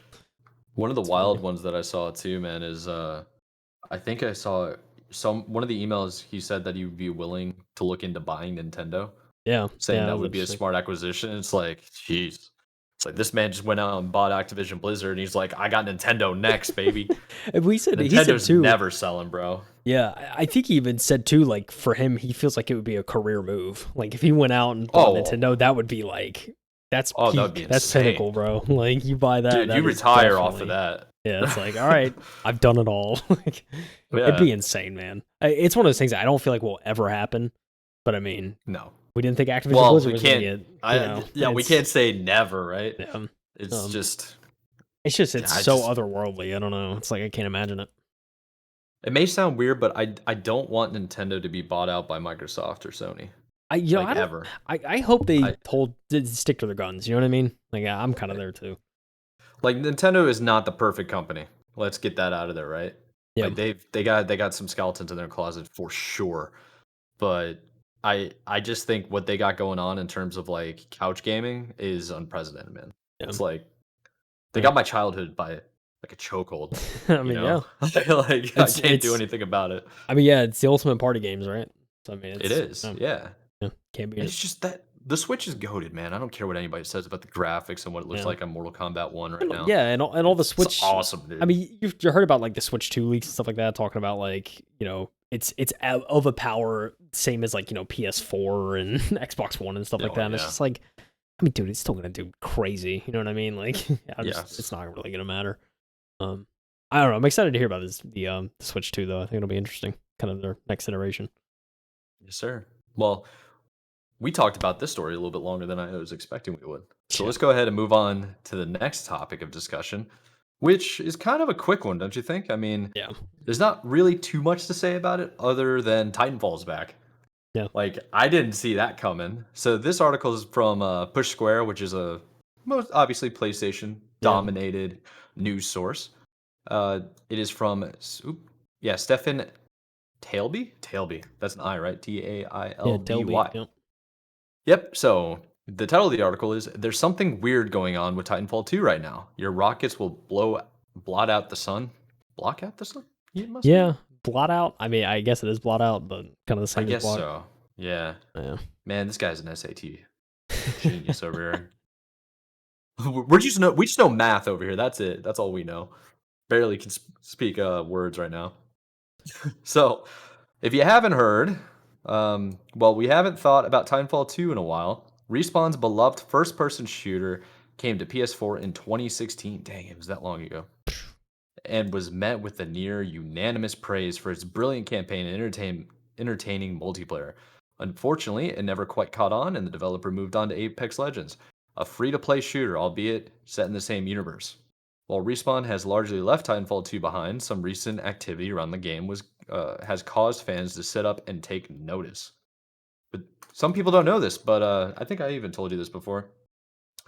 one of the wild ones that I saw too, man, is I think I saw one of the emails. He said that he would be willing to look into buying Nintendo. Yeah, saying that would be a smart acquisition. It's like, jeez. It's like this man just went out and bought Activision Blizzard, and he's like, I got Nintendo next, baby. We said Nintendo's he said too, never selling, bro. Yeah, I think he even said too, like for him, he feels like it would be a career move. Like if he went out and bought Nintendo, that would be like that's peak. That would be that's pinnacle, bro. Like you buy that, dude, you retire off of that. Yeah, it's like, all right, I've done it all. Like, it'd be insane, man. It's one of those things that I don't feel like will ever happen. But I mean, no, we didn't think Activision Blizzard was going to get. We can't say never, right? Yeah, it's just so otherworldly. I don't know. It's like I can't imagine it. It may sound weird, but I don't want Nintendo to be bought out by Microsoft or Sony. I hope they stick to their guns. You know what I mean? Like I'm kind of there too. Like Nintendo is not the perfect company. Let's get that out of there, right? Yeah. Like they got some skeletons in their closet for sure. But I just think what they got going on in terms of like couch gaming is unprecedented, man. Yeah. It's like they got my childhood by like a chokehold. I mean, yeah. Like I can't do anything about it. I mean, yeah, it's the ultimate party games, right? So I mean, it is. Yeah. Can't be. It's just that the Switch is goated, man. I don't care what anybody says about the graphics and what it looks like on Mortal Kombat 1 right now. Yeah, and all the Switch. It's awesome, dude. I mean, you've heard about like the Switch 2 leaks and stuff like that, talking about like, it's of a power same as like, PS4 and Xbox One and stuff like that. And it's just like, I mean, dude, it's still gonna do crazy. You know what I mean? Like, it's not really gonna matter. I don't know. I'm excited to hear about the Switch 2 though. I think it'll be interesting, kind of their next iteration. Yes, sir. Well, we talked about this story a little bit longer than I was expecting we would. So let's go ahead and move on to the next topic of discussion, which is kind of a quick one, don't you think? I mean, there's not really too much to say about it other than Titanfall's back. Yeah. Like, I didn't see that coming. So this article is from Push Square, which is a most obviously PlayStation-dominated news source. It is from, Stefan Tailby? That's an I, right? Tailby. Yeah. Yep. So the title of the article is "There's something weird going on with Titanfall 2 right now. Your rockets will blot out the sun. Block out the sun? Blot out. I mean, I guess it is blot out, but kind of the same. I guess so. Yeah. Man, this guy's an SAT genius over here. We just know math over here. That's it. That's all we know. Barely can speak words right now. So, if you haven't heard, well, we haven't thought about Titanfall 2 in a while. Respawn's beloved first person shooter came to PS4 in 2016. Dang, it was that long ago. And was met with the near unanimous praise for its brilliant campaign and entertaining multiplayer. Unfortunately, it never quite caught on, and the developer moved on to Apex Legends, a free to play shooter, albeit set in the same universe. While Respawn has largely left Titanfall 2 behind, some recent activity around the game has caused fans to sit up and take notice. But some people don't know this, but I think I even told you this before.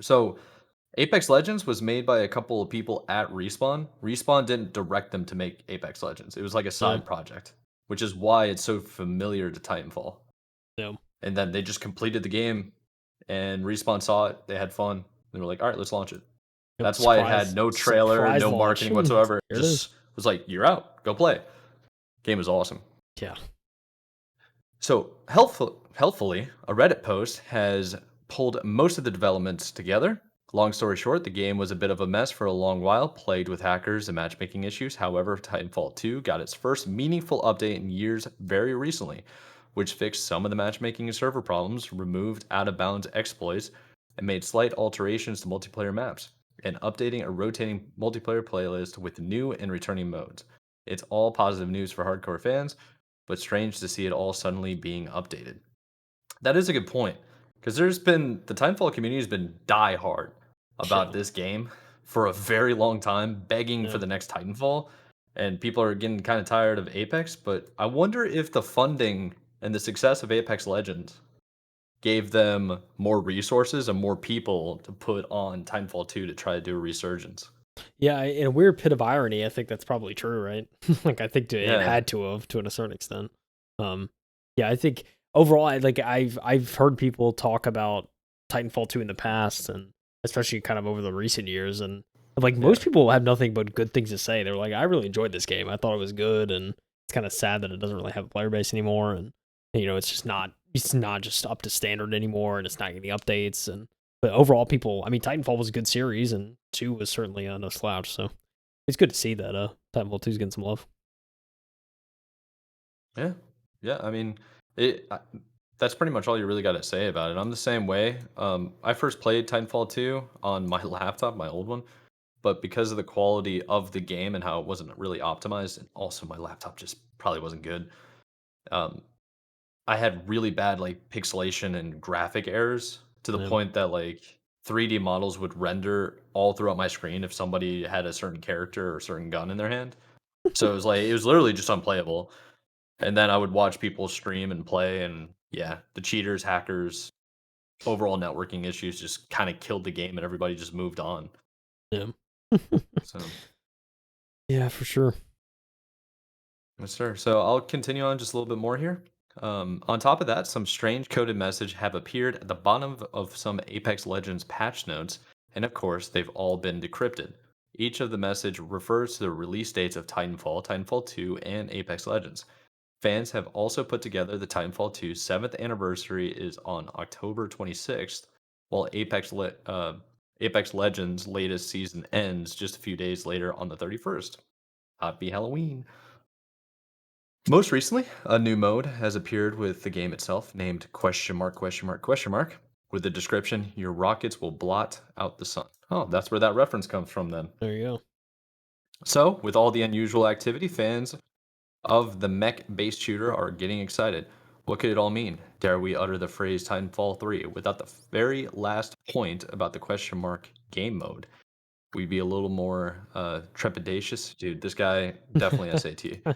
So, Apex Legends was made by a couple of people at Respawn. Respawn didn't direct them to make Apex Legends. It was like a Yeah, side project, which is why it's so familiar to Titanfall. yeah. And then they just completed the game, and Respawn saw it. They had fun. They were like, "All right, let's launch it." Yep. That's why it had no trailer, Surprise no launch. marketing whatsoever. Here it is. Just was like, "You're out. Go play." Game is awesome. Yeah. So, helpfully, a Reddit post has pulled most of the developments together. Long story short, the game was a bit of a mess for a long while, plagued with hackers and matchmaking issues. However, Titanfall 2 got its first meaningful update in years very recently, which fixed some of the matchmaking and server problems, removed out of bounds exploits, and made slight alterations to multiplayer maps, and updating a rotating multiplayer playlist with new and returning modes. It's all positive news for hardcore fans, but strange to see it all suddenly being updated. That is a good point, because the Titanfall community has been die hard Yeah. about this game for a very long time, begging for Yeah. the next Titanfall, and people are getting kind of tired of Apex. But I wonder if the funding and the success of Apex Legends gave them more resources and more people to put on Titanfall 2 to try to do a resurgence. Yeah, in a weird pit of irony, I think that's probably true, right? Like I think it Yeah, had to have to a certain extent. Um, yeah, I think overall, I've heard people talk about Titanfall 2 in the past, and especially kind of over the recent years, and like yeah. most people have nothing but good things to say. They're like, I really enjoyed this game. I thought it was good, and it's kind of sad that it doesn't really have a player base anymore, and it's not just up to standard anymore, and it's not getting updates, and but overall, people, I mean, Titanfall was a good series, and 2 was certainly no slouch. So it's good to see that Titanfall 2 is getting some love. Yeah. Yeah, I mean, it that's pretty much all you really gotta say about it. I'm the same way. I first played Titanfall 2 on my laptop, my old one, but because of the quality of the game and how it wasn't really optimized, and also my laptop just probably wasn't good, um, I had really bad, like, pixelation and graphic errors to the Yeah, point that, like, 3D models would render all throughout my screen if somebody had a certain character or a certain gun in their hand. So it was literally just unplayable. And then I would watch people stream and play, and yeah, the cheaters, hackers, overall networking issues just kind of killed the game, and everybody just moved on. yeah, So, yeah, for sure. yes, sir. So I'll continue on just a little bit more here. On top of that, some strange coded message have appeared at the bottom of some Apex Legends patch notes, and of course, they've all been decrypted. Each of the message refers to the release dates of Titanfall, Titanfall 2, and Apex Legends. Fans have also put together the Titanfall 2's 7th anniversary is on October 26th, while Apex Legends' latest season ends just a few days later on the 31st. Happy Halloween. Most recently, a new mode has appeared with the game itself named question mark question mark question mark with the description your rockets will blot out the sun. Oh, that's where that reference comes from then. There you go. So, with all the unusual activity, fans of the mech-based shooter are getting excited. What could it all mean? Dare we utter the phrase Titanfall 3 without the very last point about the question mark game mode? We'd be a little more trepidatious. Dude, this guy definitely SAT.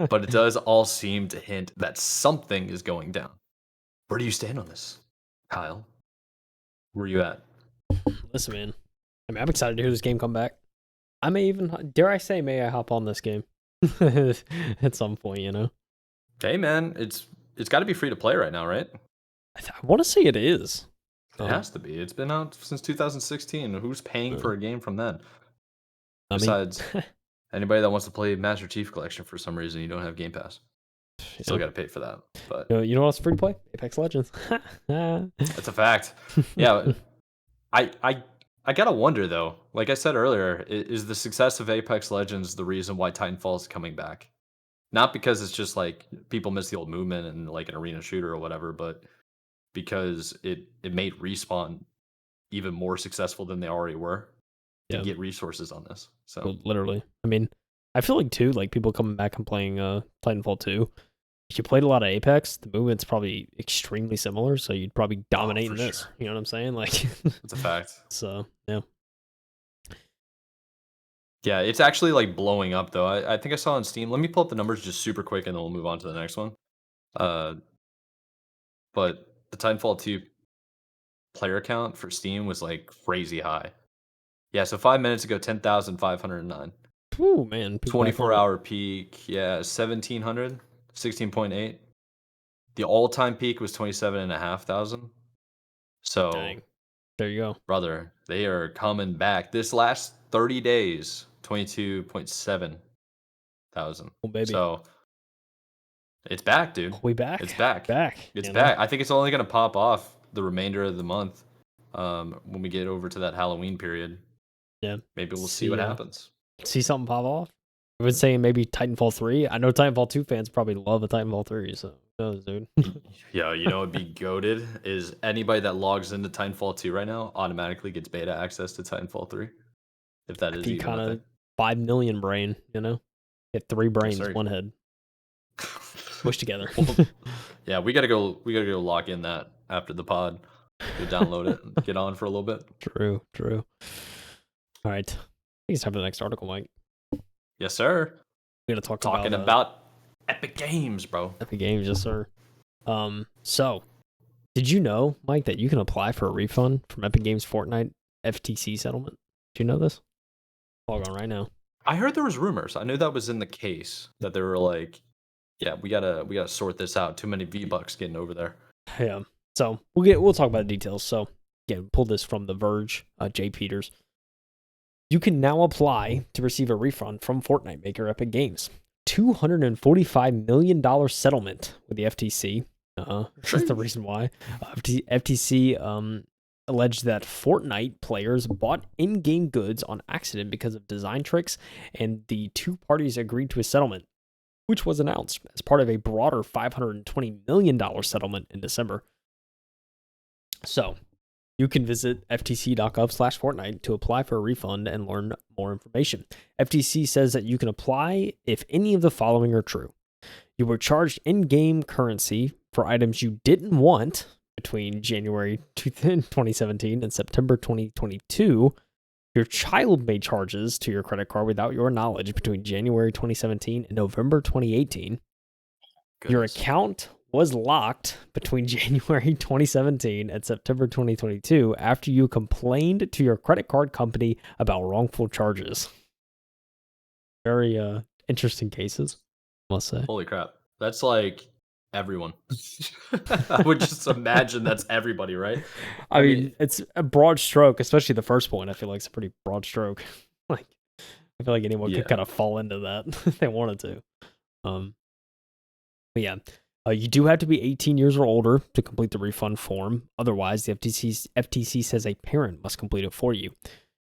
But it does all seem to hint that something is going down. Where do you stand on this, Kyle? Where are you at? Listen, man, I mean, I'm excited to hear this game come back. I may even, dare I say, may I hop on this game at some point? You know, Hey man, it's got to be free to play right now, right? I want to say it is. It has to be. It's been out since 2016. Who's paying Uh, for a game from then? I mean, Besides anybody that wants to play Master Chief Collection for some reason, you don't have Game Pass. Still yeah. got to pay for that, but You know what's free to play? Apex Legends. that's a fact. Yeah, I gotta wonder though. Like I said earlier, is the success of Apex Legends the reason why Titanfall is coming back? Not because it's just like people miss the old movement and like an arena shooter or whatever, but because it made Respawn even more successful than they already were to Yeah, get resources on this. So literally. I mean, I feel like too, like people coming back and playing Titanfall 2. If you played a lot of Apex, the movement's probably extremely similar, so you'd probably oh, dominate for in this. sure. You know what I'm saying? Like, That's a fact. so yeah, Yeah, it's actually like blowing up though. I think I saw on Steam. Let me pull up the numbers just super quick and then we'll move on to the next one. Uh, but the Titanfall 2 player count for Steam was like crazy high. Yeah, so 5 minutes ago, 10,509. Ooh, man, people back on it. 24-hour peak, yeah, 1,700, 16.8. The all-time peak was 27,500. So, Dang, there you go. brother, they are coming back. This last 30 days, 22.7 thousand. Oh baby, So, it's back, dude. we back, It's back. back. It's You know, back. I think it's only gonna pop off the remainder of the month, when we get over to that Halloween period. yeah. Maybe we'll see what See, happens. see something pop off. I would say maybe Titanfall 3. I know Titanfall 2 fans probably love a Titanfall 3, so who knows, dude. Yeah, you know what'd be goaded is anybody that logs into Titanfall 2 right now automatically gets beta access to Titanfall 3, if that I'd is be even a kind thing. of 5 million brain, you know? Get 3 Yes, brains, sir. 1 head. Squish together. Well, yeah, we gotta go lock in that after the pod. Go download it and get on for a little bit. True, true. All right. I think it's time for the next article, Mike. Yes, sir. We're gonna talk Talking about about Epic Games, bro. Epic Games, yes, sir. So did you know, Mike, that you can apply for a refund from Epic Games Fortnite FTC settlement? Do you know this? Log on right now. I heard there was rumors. I knew that was in the case that they were like, yeah, we gotta sort this out. Too many V-Bucks getting over there. Yeah. So we'll talk about the details. So again, pull this from The Verge, Jay Peters. You can now apply to receive a refund from Fortnite maker Epic Games. $245 million settlement with the FTC. That's the reason why. FTC alleged that Fortnite players bought in-game goods on accident because of design tricks, and the two parties agreed to a settlement, which was announced as part of a broader $520 million settlement in December. So, you can visit ftc.gov/Fortnite to apply for a refund and learn more information. FTC says that you can apply if any of the following are true. You were charged in-game currency for items you didn't want between January 2017 and September 2022. Your child made charges to your credit card without your knowledge between January 2017 and November 2018. Your Goodness. account was locked between January 2017 and September 2022 after you complained to your credit card company about wrongful charges. Very interesting cases, I must say. Holy crap. That's like everyone. I would just imagine that's everybody, right? I mean, it's a broad stroke, especially the first point. I feel like it's a pretty broad stroke. Like, I feel like anyone could yeah. kind of fall into that if they wanted to. But yeah, you do have to be 18 years or older to complete the refund form. Otherwise, the FTC says a parent must complete it for you.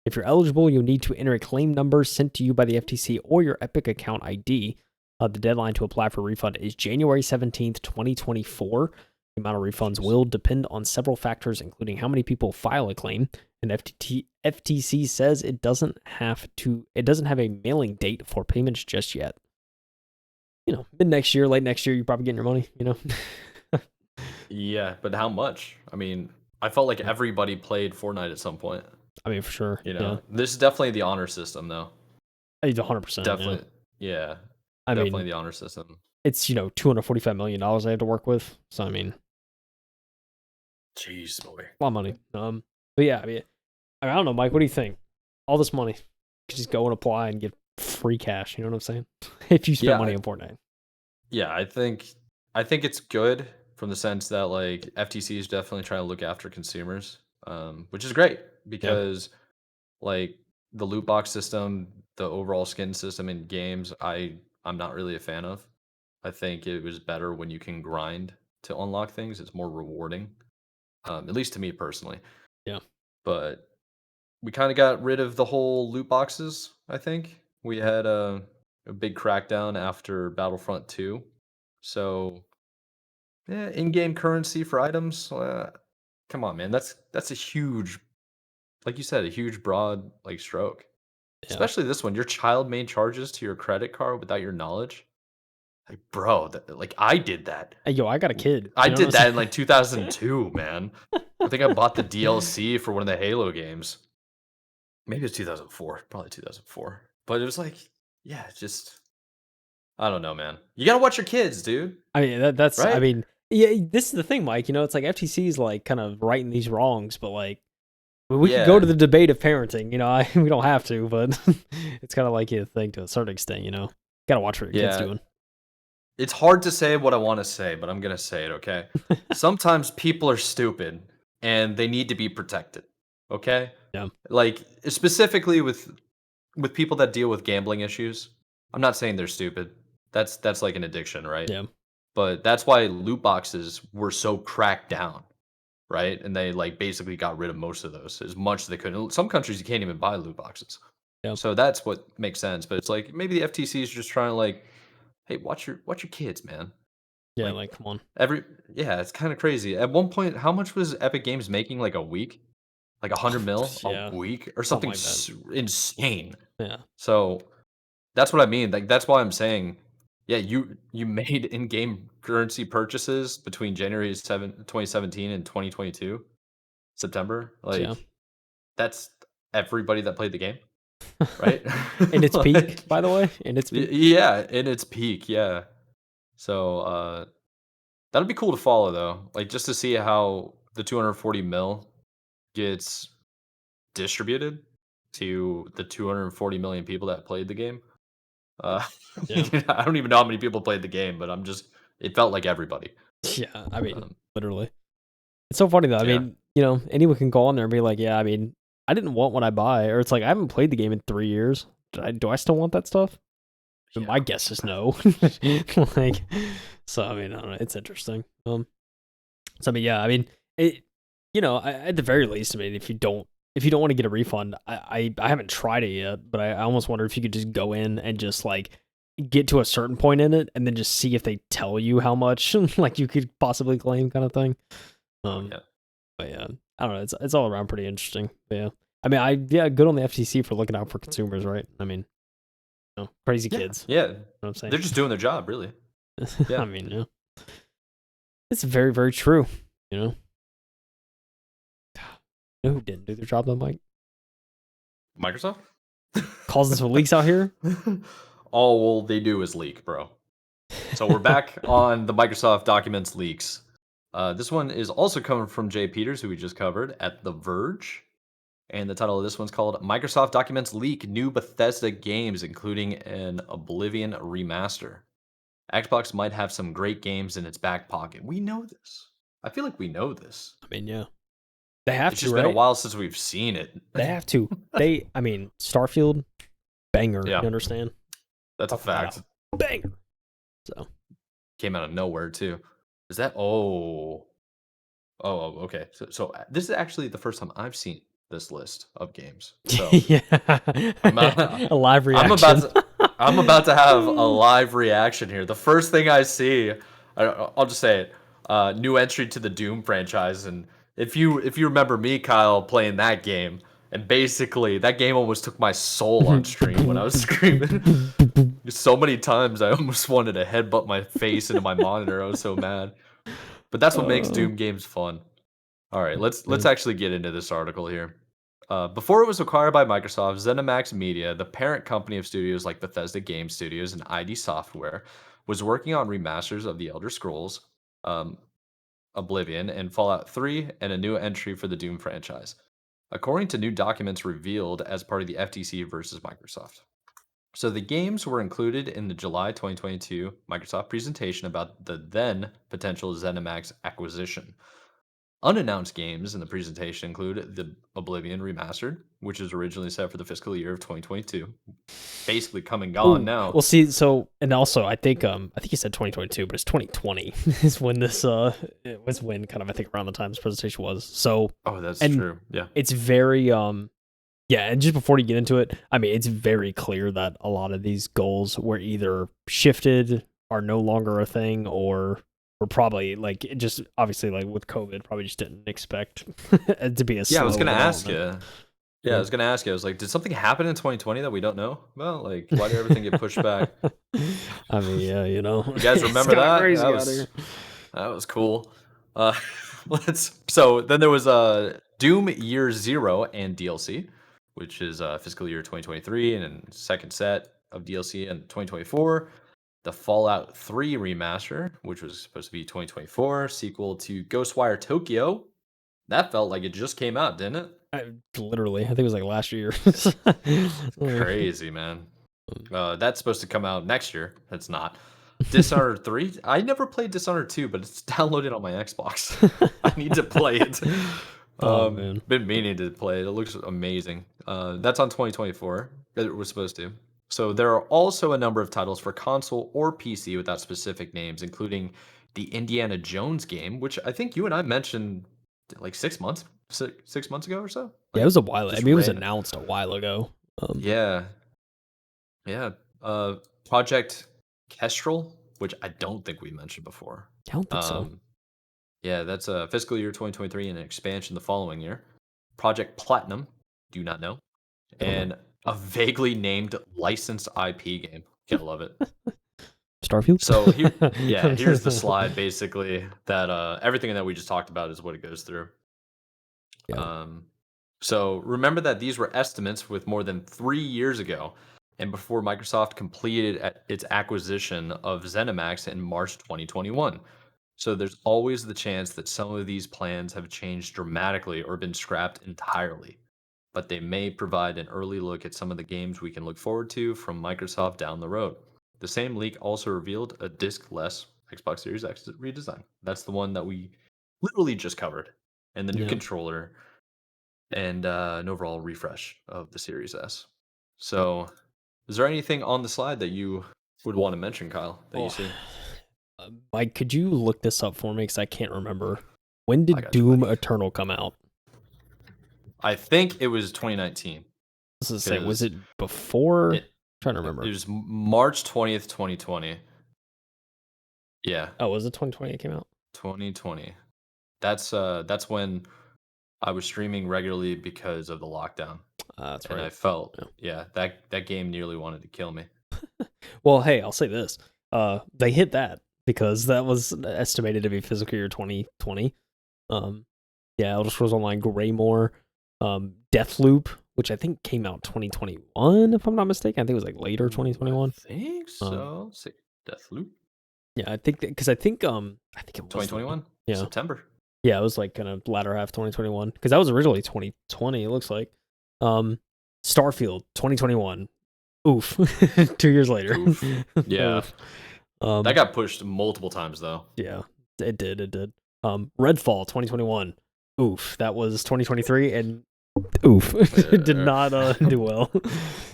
If you're eligible, you'll need to enter a claim number sent to you by the FTC or your Epic account ID. The deadline to apply for a refund is January 17th, 2024. The amount of refunds will depend on several factors, including how many people file a claim. And FTC says it doesn't have a mailing date for payments just yet. You know, mid next year, late next year, you're probably getting your money, you know? Yeah, but how much? I mean, I felt like everybody played Fortnite at some point. I mean, for sure. You Yeah. know, this is definitely the honor system, though. It's 100%. Definitely, yeah, I definitely mean, the honor system. it's, $245 million I have to work with. So, I mean, Jeez, boy. a lot of money. But yeah, I don't know, Mike. What do you think? All this money, you could just go and apply and get free cash. You know what I'm saying? If you spend money on Fortnite. Yeah, I think it's good from the sense that like FTC is definitely trying to look after consumers, which is great because like the loot box system, the overall skin system in games, I'm not really a fan of. I think it was better when you can grind to unlock things. It's more rewarding, at least to me personally. Yeah. But we kind of got rid of the whole loot boxes. I think we had a big crackdown after Battlefront 2. So, yeah, in-game currency for items. Come on, man. That's a huge, like you said, a huge broad like stroke. Yeah. Especially this one. Your child made charges to your credit card without your knowledge. Like, bro, like I did that. Hey, yo, I got a kid. I You know did what I'm that in like saying? 2002, man. I think I bought the DLC for one of the Halo games. Maybe it's 2004, probably 2004. But it was like, yeah, it's just I don't know, man. You gotta watch your kids, dude. I mean, that's, I Right? mean, yeah, this is the thing, Mike. You know, it's like FTC is like kind of righting these wrongs, but like, we could go to Yeah, the debate of parenting. You know, we don't have to, but it's kind of like a thing to a certain extent. You know, gotta watch what your kid's yeah. doing. It's hard to say what I want to say, but I'm gonna say it. Okay. Sometimes people are stupid and they need to be protected. Okay. Yeah, Like specifically with people that deal with gambling issues. I'm not saying they're stupid. That's like an addiction, right? yeah, But that's why loot boxes were so cracked down, right? And they like basically got rid of most of those as much as they could. In some countries you can't even buy loot boxes. yeah, So that's what makes sense. But it's like maybe the FTC is just trying to like, hey, watch your kids, man. yeah. Like Like, come on. every yeah, it's kind of crazy. At one point, how much was Epic Games making like a week? Like 100 mil Yeah, a week or something something like that. insane. Yeah, So that's what I mean. Like that's why I'm saying, yeah, you made in-game currency purchases between January 2017 and 2022, September. yeah. Like that's everybody that played the game, right? In its peak, Like by the way, in its peak. yeah, in its peak, yeah. So that'd be cool to follow though. Like just to see how the 240 mil gets distributed to the 240 million people that played the game. Uh, Yeah, I don't even know how many people played the game, but it felt like everybody. yeah. I mean, Um, literally. It's so funny though. I yeah. mean, you know, anyone can go on there and be like, "Yeah, I mean, I didn't want what I buy," or it's like, "I haven't played the game in 3 years. Do I still want that stuff?" And my Yeah. guess is no. Like, so I mean, I don't know. It's interesting. So I mean, yeah, I mean, it. You know, at the very least, I mean, if you don't want to get a refund, I haven't tried it yet, but I almost wonder if you could just go in and just like get to a certain point in it, and then just see if they tell you how much like you could possibly claim, kind of thing. Oh, Um, yeah. but yeah, I don't know. It's all around pretty interesting. But yeah, I mean, yeah, good on the FTC for looking out for consumers, right? I mean, crazy Yeah. kids. Yeah. You know what I'm saying? They're just doing their job, really. I Yeah. mean, yeah, it's very, very true. You know, you know who didn't do their job though, Mike? Microsoft? Causing some leaks out here. All they do is leak, bro. So we're back on the Microsoft documents leaks. This one is also coming from Jay Peters, who we just covered at The Verge. And the title of this one's called Microsoft Documents Leak New Bethesda Games, including an Oblivion remaster. Xbox might have some great games in its back pocket. We know this. I feel like we know this. I mean, yeah, they have It's to, just been a right? while since we've seen it. They have to. I mean, Starfield, banger. Yeah, You understand? that's a Talk about fact. a banger. So Came out of nowhere too. Is that okay. So this is actually the first time I've seen this list of games. So yeah, I'm a live I'm about reaction. to I'm about to have a live reaction here. The first thing I see, I'll just say it. New entry to the Doom franchise, and if you remember me, Kyle, playing that game, and basically that game almost took my soul on stream when I was screaming. So many times I almost wanted to headbutt my face into my monitor. I was so mad. But that's what makes Uh, Doom games fun. All right, let's yeah. actually get into this article here. Before it was acquired by Microsoft, ZeniMax Media, the parent company of studios like Bethesda Game Studios and ID Software, was working on remasters of The Elder Scrolls, um, Oblivion, and Fallout 3, and a new entry for the Doom franchise, according to new documents revealed as part of the FTC versus Microsoft. So the games were included in the July 2022 Microsoft presentation about the then potential ZeniMax acquisition. Unannounced games in the presentation include the Oblivion Remastered, which is originally set for the fiscal year of 2022. Basically come and gone Oh, now. well, see, so and also I think you said 2022, but it's 2020 is when this it was when kind of I think around the time this presentation was. So Oh, that's and true. Yeah. it's very Yeah, and just before you get into it, I mean, it's very clear that a lot of these goals were either shifted, are no longer a thing, or were probably like just obviously like with COVID, probably just didn't expect it to be a Yeah, I was slow gonna ask development. you. Yeah, I was gonna ask you. I was like, did something happen in 2020 that we don't know about? Like, why did everything get pushed back? I mean, yeah, You guys it's remember kind of that? crazy out here. That was cool. Uh, so then there was Doom Year Zero and DLC, which is fiscal year 2023, and then second set of DLC in 2024. The Fallout 3 remaster, which was supposed to be 2024, sequel to Ghostwire Tokyo. That felt like it just came out, didn't it? Literally, I think it was like last year. Crazy, man. That's supposed to come out next year. It's not. Dishonored 3? I never played Dishonored 2, but it's downloaded on my Xbox. I need to play it. Oh man. Been meaning to play it. It looks amazing. That's on 2024. It was supposed to. So there are also a number of titles for console or PC without specific names, including the Indiana Jones game, which I think you and I mentioned like 6 months, 6 months ago or so. Yeah, it Like was a while. I just mean, it was random. announced a while ago. Yeah, yeah. Project Kestrel, which I don't think we mentioned before. I don't think so. Um, yeah, that's a fiscal year 2023 and an expansion the following year. Project Platinum, do not know, Don't know. and a vaguely named licensed IP game. Can't love it. Starfield. So here, yeah, here's the slide basically that everything that we just talked about is what it goes through. Yeah. Um, so remember that these were estimates with more than 3 years ago, and before Microsoft completed its acquisition of ZeniMax in March 2021. So there's always the chance that some of these plans have changed dramatically or been scrapped entirely, but they may provide an early look at some of the games we can look forward to from Microsoft down the road. The same leak also revealed a disc-less Xbox Series X redesign. That's the one that we literally just covered, and the new Yeah. controller and an overall refresh of the Series S. So, is there anything on the slide that you would want to mention, Kyle, that you Oh, see? Mike, could you look this up for me? Because I can't remember. When I did got you, Doom buddy. Eternal come out? I think it was 2019 This is say, was because it before? it trying to it remember. was March 20th, 2020. Yeah, Oh, was it 2020 it came out? 2020. That's when I was streaming regularly because of the lockdown, That's and right. I felt Yeah. yeah that game nearly wanted to kill me. Well, hey, I'll say this. They hit that because that was estimated to be fiscal year 2020. Yeah, Elder Scrolls Online Greymore, Deathloop, which I think came out 2021, if I'm not mistaken. I think it was like later Ooh, I 2021. think so. Say Deathloop. Yeah, I think because I think it was 2021 yeah. September. Yeah, it was like kind of latter half 2021 because that was originally 2020. It looks like, Starfield 2021. Oof, 2 years later. Oof. Yeah. Oof. That got pushed multiple times though. Yeah, it did. It did. Redfall 2021. Oof, that was 2023, and oof, it did not do well.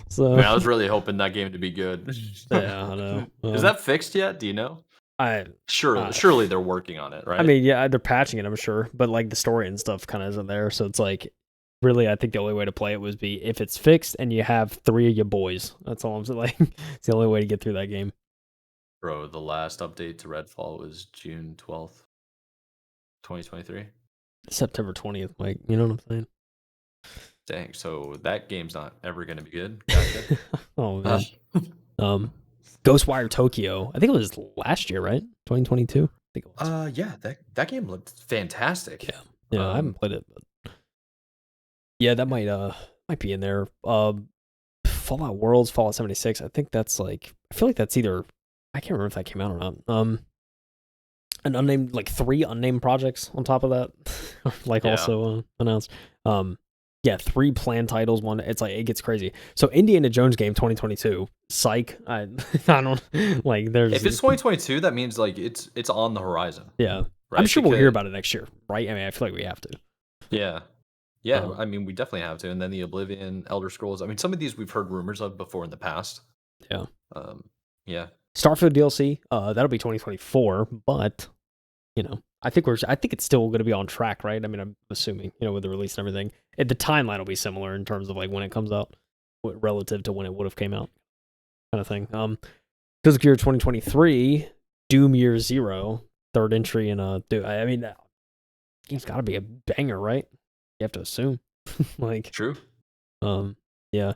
So Man, I was really hoping that game to be good. yeah, I know. Is that fixed yet? Do you know? I Surely, uh, surely they're working on it, I right? mean, yeah, they're patching it, I'm sure, but like the story and stuff kind of isn't there. So it's like, really, I think the only way to play it would be if it's fixed and you have 3 of your boys. That's all I'm saying. Like, it's the only way to get through that game. Bro, the last update to Redfall was June 12th, 2023. September 20th, Mike. You know what I'm saying? Dang, so that game's not ever gonna be good. Gotcha. Oh Uh, man. Ghostwire Tokyo. I think it was last year, right? 2022. I think it was. yeah, that game looked fantastic. Yeah. Yeah, I haven't played it, but yeah, that might be in there. Fallout Worlds, Fallout 76. I think that's like I feel like that's either I can't remember if that came out or not. An unnamed like 3 unnamed projects on top of that, like Yeah. also announced. Yeah, 3 planned titles. One, it's like it gets crazy. So Indiana Jones game 2022. Psych. I don't like. There's If it's 2022, that means like it's on the horizon. yeah. Right? I'm sure we'll hear Because- about it next year, right? I mean, I feel like we have to. Yeah. Yeah, Um, I mean, we definitely have to. And then the Oblivion, Elder Scrolls. I mean, some of these we've heard rumors of before in the past. Yeah. Yeah. Starfield DLC. That'll be 2024, but you know, I think it's still going to be on track, right? I mean, I'm assuming, with the release and everything. The timeline will be similar in terms of like when it comes out, relative to when it would have came out, kind of thing. Physical year 2023, Doom Year Zero, third entry in I mean, that game's got to be a banger, right? You have to assume, like, True. yeah.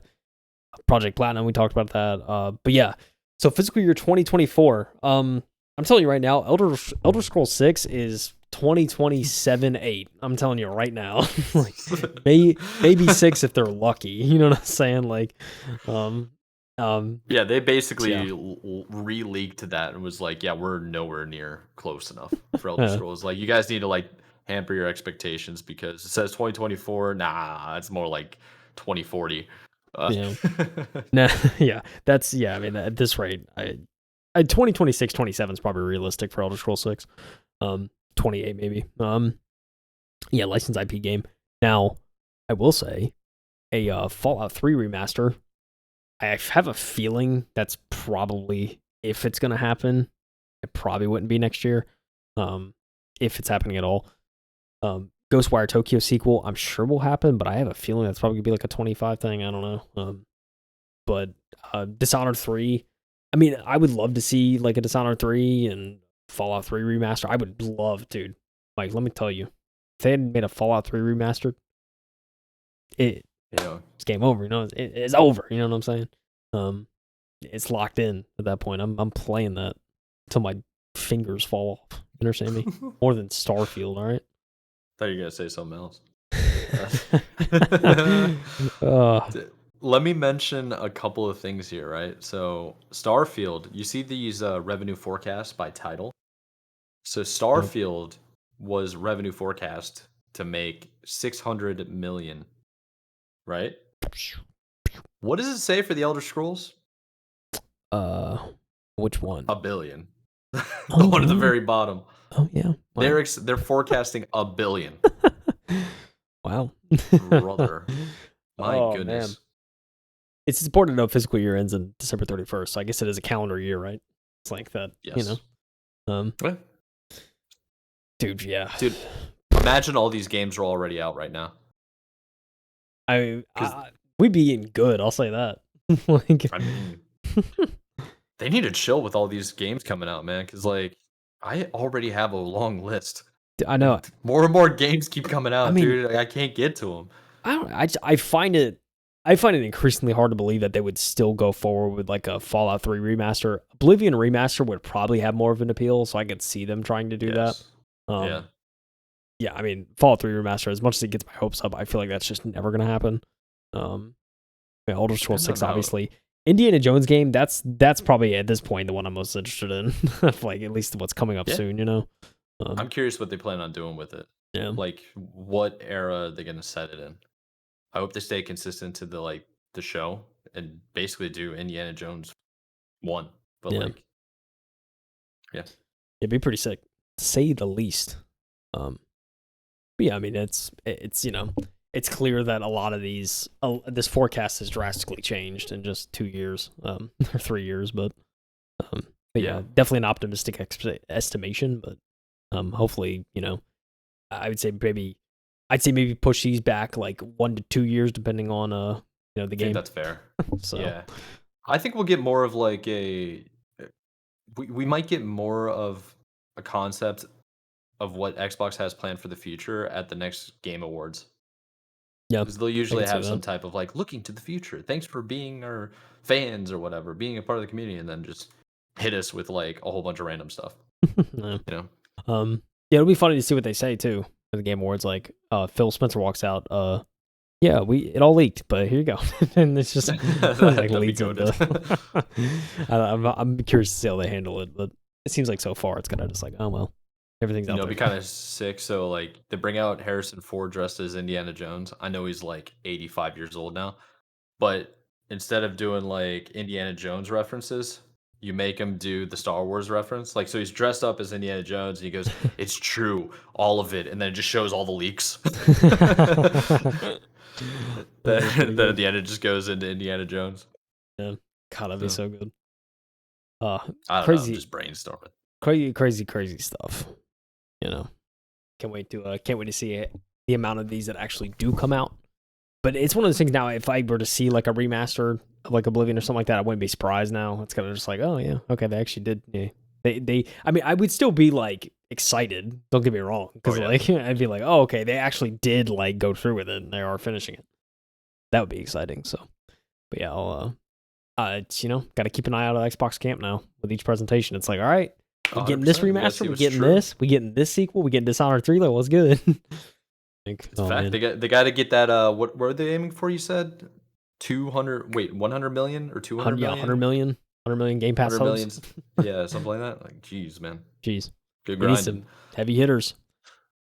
Project Platinum, we talked about that. But yeah, so fiscal year 2024. I'm telling you right now, Elder Scrolls 6 is 2027-8. I'm telling you right now. Like, maybe 6 if they're lucky. You know what I'm saying? Like, yeah, they basically yeah. re-leaked that and was like, yeah, we're nowhere near close enough for Elder Scrolls. Like, you guys need to like hamper your expectations because it says 2024. Nah, it's more like 2040. Yeah. Nah, yeah. I mean, at this rate, 2026, 27 is probably realistic for Elder Scrolls 6. 28 maybe. Yeah, licensed IP game. Now, I will say, a Fallout 3 remaster. I have a feeling that's probably, if it's gonna happen, it probably wouldn't be next year. If it's happening at all. Ghostwire Tokyo sequel, I'm sure will happen, but I have a feeling that's probably gonna be like a 25 thing. I don't know. But Dishonored 3. I mean, I would love to see like a Dishonored 3 and Fallout 3 remaster. I would love, dude. Like, let me tell you, if they had made a Fallout 3 remastered, it's game over. It's over. You know what I'm saying? It's locked in at that point. I'm playing that until my fingers fall off. You understand me? More than Starfield, all right? Thought you were gonna say something else. Let me mention a couple of things here, right? So Starfield, you see these revenue forecasts by title. So Starfield was revenue forecast to make 600 million, right? What does it say for the Elder Scrolls? Which one? $1 billion. The one at the very bottom. Oh yeah, wow. They're forecasting $1 billion. Wow, brother, my goodness. Man. It's important to know fiscal year ends on December 31st. So I guess it is a calendar year, right? It's like that, yes. Yeah. Dude, yeah. Dude, imagine all these games are already out right now. We'd be getting good. I'll say that. Like, I mean, they need to chill with all these games coming out, man. Because like, I already have a long list. I know. More and more games keep coming out, dude. I can't get to them. I find it increasingly hard to believe that they would still go forward with like a Fallout 3 remaster. Oblivion remaster would probably have more of an appeal, so I could see them trying to do that. Yeah. I mean, Fallout 3 remaster, as much as it gets my hopes up, I feel like that's just never gonna happen. Elder Scrolls 6, obviously. Indiana Jones game, that's probably at this point the one I'm most interested in. Like, at least what's coming up soon, I'm curious what they plan on doing with it. Yeah. Like, what era they're gonna set it in. I hope they stay consistent to the show and basically do Indiana Jones 1. But it'd be pretty sick, to say the least. But yeah, I mean, it's it's clear that a lot of these this forecast has drastically changed in just 2 years, or 3 years. But yeah, definitely an optimistic estimation. But hopefully, I'd say maybe push these back like 1 to 2 years, depending on the game. I think that's fair. So yeah, I think we'll get more of like we might get more of a concept of what Xbox has planned for the future at the next Game Awards. Yeah, because they'll usually have some type of like looking to the future. Thanks for being our fans or whatever, being a part of the community, and then just hit us with like a whole bunch of random stuff. Yeah, it'll be funny to see what they say too for the Game Awards. Like, Phil Spencer walks out. Yeah, it all leaked, but here you go, and it's just like leads into. I'm curious to see how they handle it, but it seems like so far it's gonna just like, oh well, everything's out there. It'd be kind of sick. So like they bring out Harrison Ford dressed as Indiana Jones. I know he's like 85 years old now, but instead of doing like Indiana Jones references, you make him do the Star Wars reference. Like, so he's dressed up as Indiana Jones and he goes, "It's true, all of it," and then it just shows all the leaks. Then at the end it just goes into Indiana Jones. Yeah, God, that'd be so good. I don't crazy, know, I'm just brainstorming. Crazy stuff. you know, can't wait to see it, the amount of these that actually do come out. But it's one of those things now. If I were to see like a remaster of like Oblivion or something like that, I wouldn't be surprised. Now it's kind of just like, oh yeah, okay, they actually did. Yeah, they. I mean, I would still be like excited. Don't get me wrong, Oh because yeah. like I'd be like, oh okay, they actually did like go through with it and they are finishing it. That would be exciting. So, but yeah, it's got to keep an eye out of Xbox camp now with each presentation. It's like, all right, we getting this 100%. We gotta remaster, see we what's getting true. this, we getting this sequel, we getting Dishonored 3. Like, what's good? Like, It's a oh fact. man, They got to get that. What were they aiming for? You said 200. Wait, 100 million or 200 yeah, million? 100 million Game Pass 100 subs. millions. Yeah, something like that. Like, geez, man, Jeez, good they need grinding. some heavy hitters.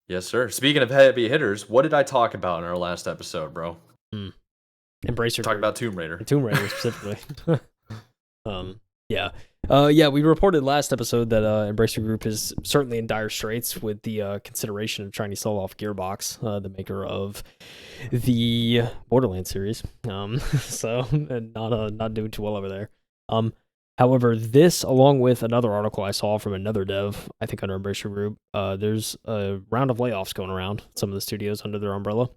Yes, sir. Speaking of heavy hitters, what did I talk about in our last episode, bro? Hmm. Embracer Talk Group about Tomb Raider. and Tomb Raider specifically. um, yeah, we reported last episode that Embracer Group is certainly in dire straits with the consideration of trying to sell off Gearbox, the maker of the Borderlands series. So and not doing too well over there. However, this along with another article I saw from another dev, I think under Embracer Group, there's a round of layoffs going around some of the studios under their umbrella.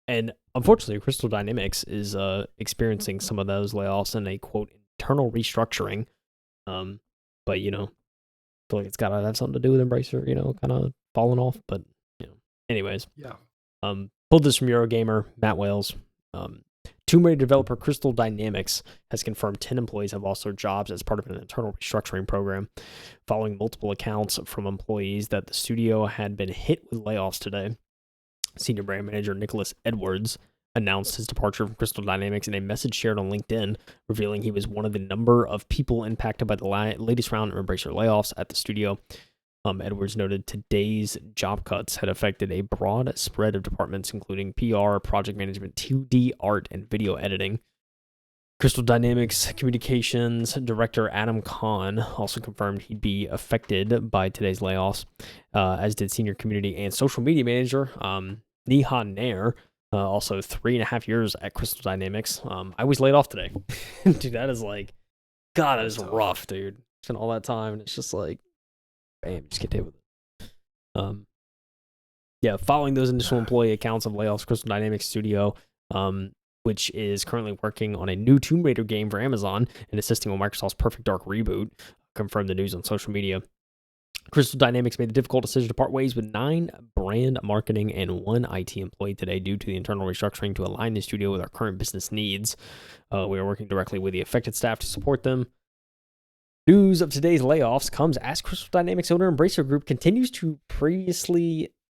And unfortunately, Crystal Dynamics is experiencing some of those layoffs and a quote internal restructuring. But I feel like it's gotta have something to do with Embracer, kind of falling off. But anyways, Yeah. pulled this from Eurogamer, Matt Wales. Tomb Raider developer Crystal Dynamics has confirmed 10 employees have lost their jobs as part of an internal restructuring program, following multiple accounts from employees that the studio had been hit with layoffs today. Senior brand manager Nicholas Edwards announced his departure from Crystal Dynamics in a message shared on LinkedIn, revealing he was one of the number of people impacted by the latest round of Embracer layoffs at the studio. Edwards noted today's job cuts had affected a broad spread of departments, including PR, project management, 2D art, and video editing. Crystal Dynamics Communications Director Adam Kahn also confirmed he'd be affected by today's layoffs, as did Senior Community and Social Media Manager Nihan Nair, also 3.5 years at Crystal Dynamics. I was laid off today. Dude, that is like, God, that That's is tough. rough, dude. Spent all that time, and it's just like, bam, just get hit with it. Following those initial employee accounts of layoffs, Crystal Dynamics Studio, which is currently working on a new Tomb Raider game for Amazon and assisting on Microsoft's Perfect Dark reboot, confirmed the news on social media. Crystal Dynamics made the difficult decision to part ways with 9 brand marketing and 1 IT employee today due to the internal restructuring to align the studio with our current business needs. We are working directly with the affected staff to support them. News of today's layoffs comes as Crystal Dynamics owner Embracer Group continues to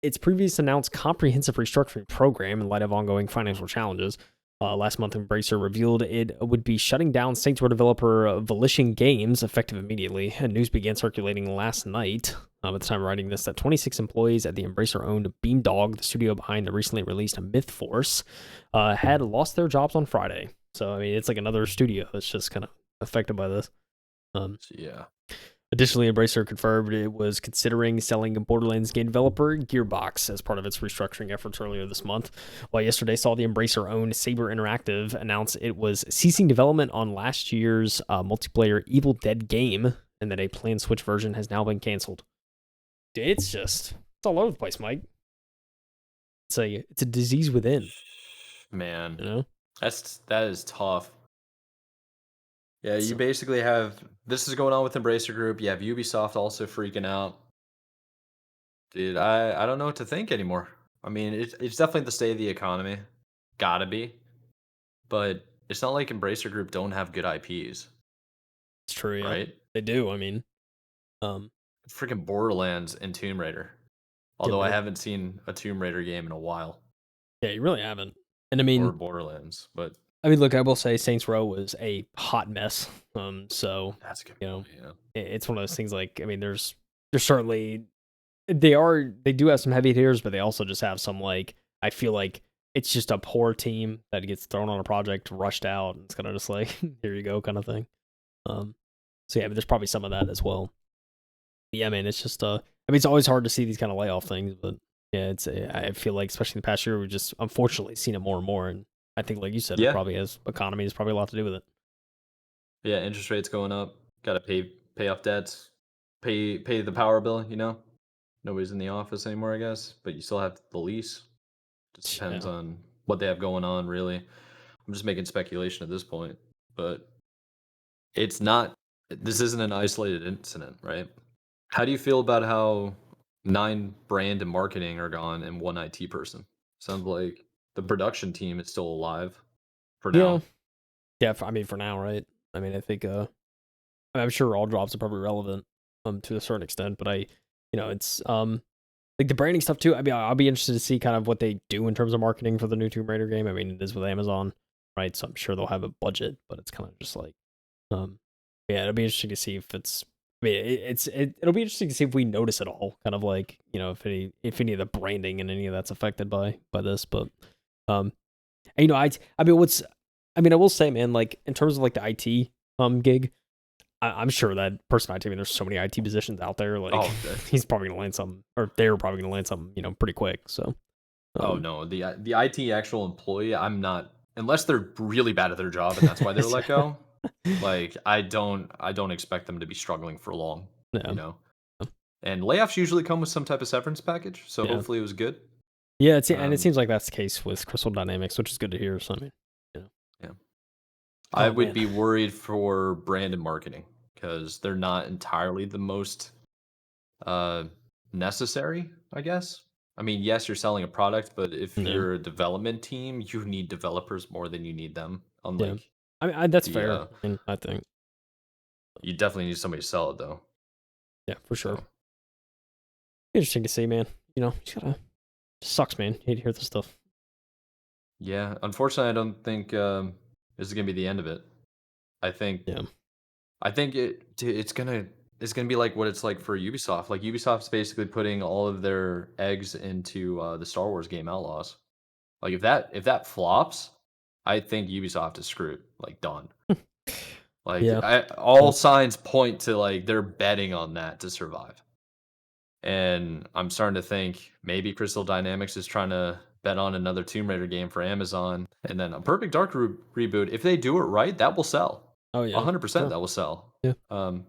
its previous announced comprehensive restructuring program in light of ongoing financial challenges. Last month, Embracer revealed it would be shutting down Saints Row developer Volition Games effective immediately. And news began circulating last night, at the time of writing this, that 26 employees at the Embracer-owned Beamdog, the studio behind the recently released Myth Force, had lost their jobs on Friday. So, I mean, it's like another studio that's just kind of affected by this. Yeah. Additionally, Embracer confirmed it was considering selling Borderlands game developer Gearbox as part of its restructuring efforts earlier this month, while yesterday saw the Embracer-owned Saber Interactive announce it was ceasing development on last year's multiplayer Evil Dead game, and that a planned Switch version has now been canceled. It's all over the place, Mike. It's a disease within, Man, you know? that is tough. Yeah, you So, basically have this is going on with Embracer Group. You have Ubisoft also freaking out. Dude, I don't know what to think anymore. I mean, it's definitely the state of the economy. Gotta be. But it's not like Embracer Group don't have good IPs, it's true, yeah. right? They do, I mean, Freaking Borderlands and Tomb Raider. yeah, Although I haven't seen a Tomb Raider game in a while, yeah, you really haven't. And or Borderlands, but look, I will say Saints Row was a hot mess. So that's a good you point. know, Yeah. it's one of those things. Like, I mean, there's certainly they do have some heavy hitters, but they also just have some like I feel like it's just a poor team that gets thrown on a project, rushed out, and it's kind of just like here you go kind of thing. Um, so yeah, but there's probably some of that as well. But yeah, man, it's just I mean, it's always hard to see these kind of layoff things, but yeah, I feel like especially in the past year, we've just unfortunately seen it more and more, and I think like you said, it Yeah. probably has economy has probably a lot to do with it. Yeah, interest rates going up. Gotta pay off debts. Pay the power bill, you know? Nobody's in the office anymore, I guess, but you still have the lease. Just depends Yeah. on what they have going on, really. I'm just making speculation at this point, but it's not. This isn't an isolated incident, right? How do you feel about how 9 brand and marketing are gone and 1 IT person? Sounds like the production team is still alive for Yeah. now. Yeah. I mean, for now, right? I mean, I think I'm sure all drops are probably relevant to a certain extent, but it's like the branding stuff too. I mean, I'll be interested to see kind of what they do in terms of marketing for the new Tomb Raider game. I mean, it is with Amazon, right? So I'm sure they'll have a budget, but it's kind of just like, um, yeah, it'll be interesting to see if it's. I mean, it'll be interesting to see if we notice it all, kind of like if any of the branding and any of that's affected by this. But um, and, I mean, I will say, man, like in terms of like the IT gig, I'm sure that person IT. I mean, there's so many IT positions out there. Like, Oh, he's probably gonna land something, or they're probably gonna land something, pretty quick. So, oh um, no, the IT actual employee, I'm not unless they're really bad at their job and that's why they were let go. Like I don't expect them to be struggling for long, you yeah, know. And layoffs usually come with some type of severance package, so yeah, hopefully it was good. yeah. And it Um, seems like that's the case with Crystal Dynamics, which is good to hear. So, I mean, yeah. yeah. I Oh would man, be worried for brand and marketing because they're not entirely the most uh, necessary, I guess. I mean, yes, you're selling a product, but if yeah, you're a development team, you need developers more than you need them. yeah. Unlike I mean, that's the, fair. I mean, I think, you definitely need somebody to sell it though. yeah, for sure. So Interesting to see, man. You just gotta sucks, man. Hate to hear this stuff. yeah, unfortunately, I don't think this is gonna be the end of it. I think Yeah, it's gonna be like what it's like for Ubisoft. Like Ubisoft's basically putting all of their eggs into the Star Wars game Outlaws. Like if that flops, I think Ubisoft is screwed. Like done. Like yeah, all yeah. signs point to like they're betting on that to survive. And I'm starting to think maybe Crystal Dynamics is trying to bet on another Tomb Raider game for Amazon, and then a Perfect Dark reboot. If they do it right, that will sell. Oh A yeah, 100% sure. that will sell. Yeah, Um,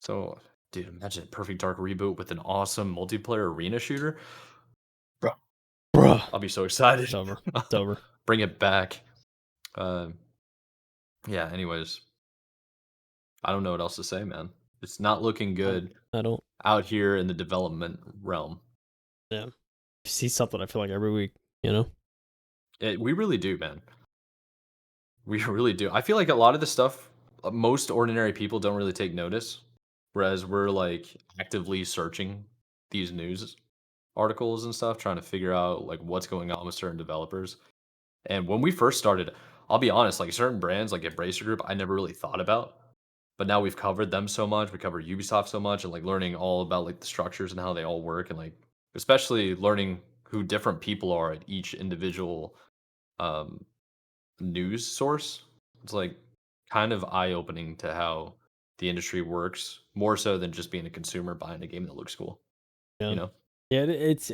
so, dude, imagine a Perfect Dark reboot with an awesome multiplayer arena shooter. Bro, bruh. I'll be so excited. It's over. It's over. Bring it back. Um, yeah. Anyways, I don't know what else to say, man. It's not looking Um, good I don't. out here in the development realm. Yeah. See something, I feel like every week. You know. We really do, man. We really do. I feel like a lot of the stuff, most ordinary people don't really take notice, whereas we're like actively searching these news articles and stuff, trying to figure out like what's going on with certain developers. And when we first started, I'll be honest, like certain brands like Embracer Group, I never really thought about. But now we've covered them so much, we covered Ubisoft so much, and like learning all about like the structures and how they all work, and like especially learning who different people are at each individual um, news source. It's like kind of eye opening to how the industry works, more so than just being a consumer buying a game that looks cool. You Yeah. know? Yeah. It's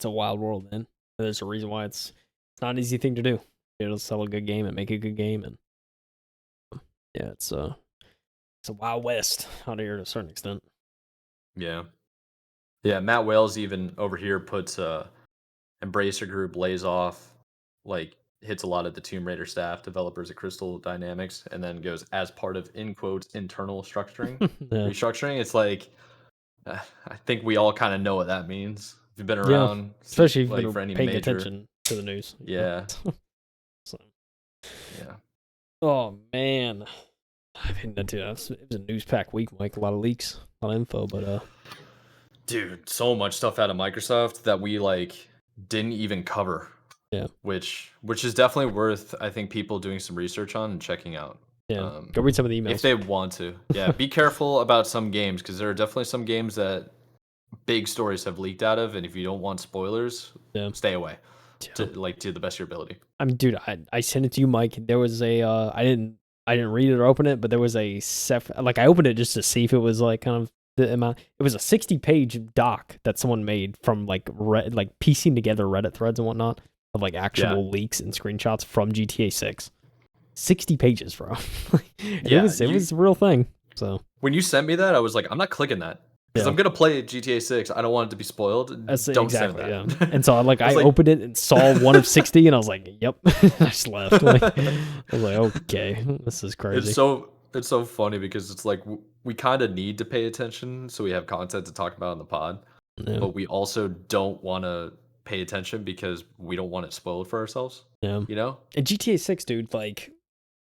a wild world, man. There's a reason why it's not an easy thing to do. To sell a good game and make a good game, and yeah, it's a wild west out here to a certain extent. Yeah. Yeah. Matt Wales even over here puts Embracer Group lays off, like hits a lot of the Tomb Raider staff, developers at Crystal Dynamics, and then goes as part of in quotes internal Yeah. restructuring. It's like I think we all kind of know what that means. If you've been Yeah. around, Especially if you've like been for any paying major, attention to the news. yeah, So. yeah, Oh man. I mean, it was a news pack week, Mike. A lot of leaks, a lot of info, but dude, so much stuff out of Microsoft that we like didn't even cover, yeah, which is definitely worth I think people doing some research on and checking out. yeah. Go read some of the If emails. they want to, yeah, be careful about some games because there are definitely some games that big stories have leaked out of, and if you don't want spoilers, Yeah. stay away Yeah. to the best of your ability. I mean, dude, I sent it to you, Mike. There was a I didn't read it or open it, but there was like I opened it just to see if it was like kind of the amount. It was a 60-page doc that someone made from like piecing together Reddit threads and whatnot of like Yeah, actual leaks and screenshots from GTA 6. 60 pages, bro. And yeah. it was a real thing. So When you sent me that, I was like, I'm not clicking that Because Yeah. I'm gonna play GTA 6. I don't want it to be spoiled. That's Don't exactly, send yeah. that. And so I I was like, opened it and saw 1 of 60, and I was like, "Yep." I just left. Like, I was like, "Okay, this is crazy." it's so funny because it's like we kind of need to pay attention so we have content to talk about on the pod, Yeah, but we also don't want to pay attention because we don't want it spoiled for ourselves. yeah. You know, And GTA 6, dude, like,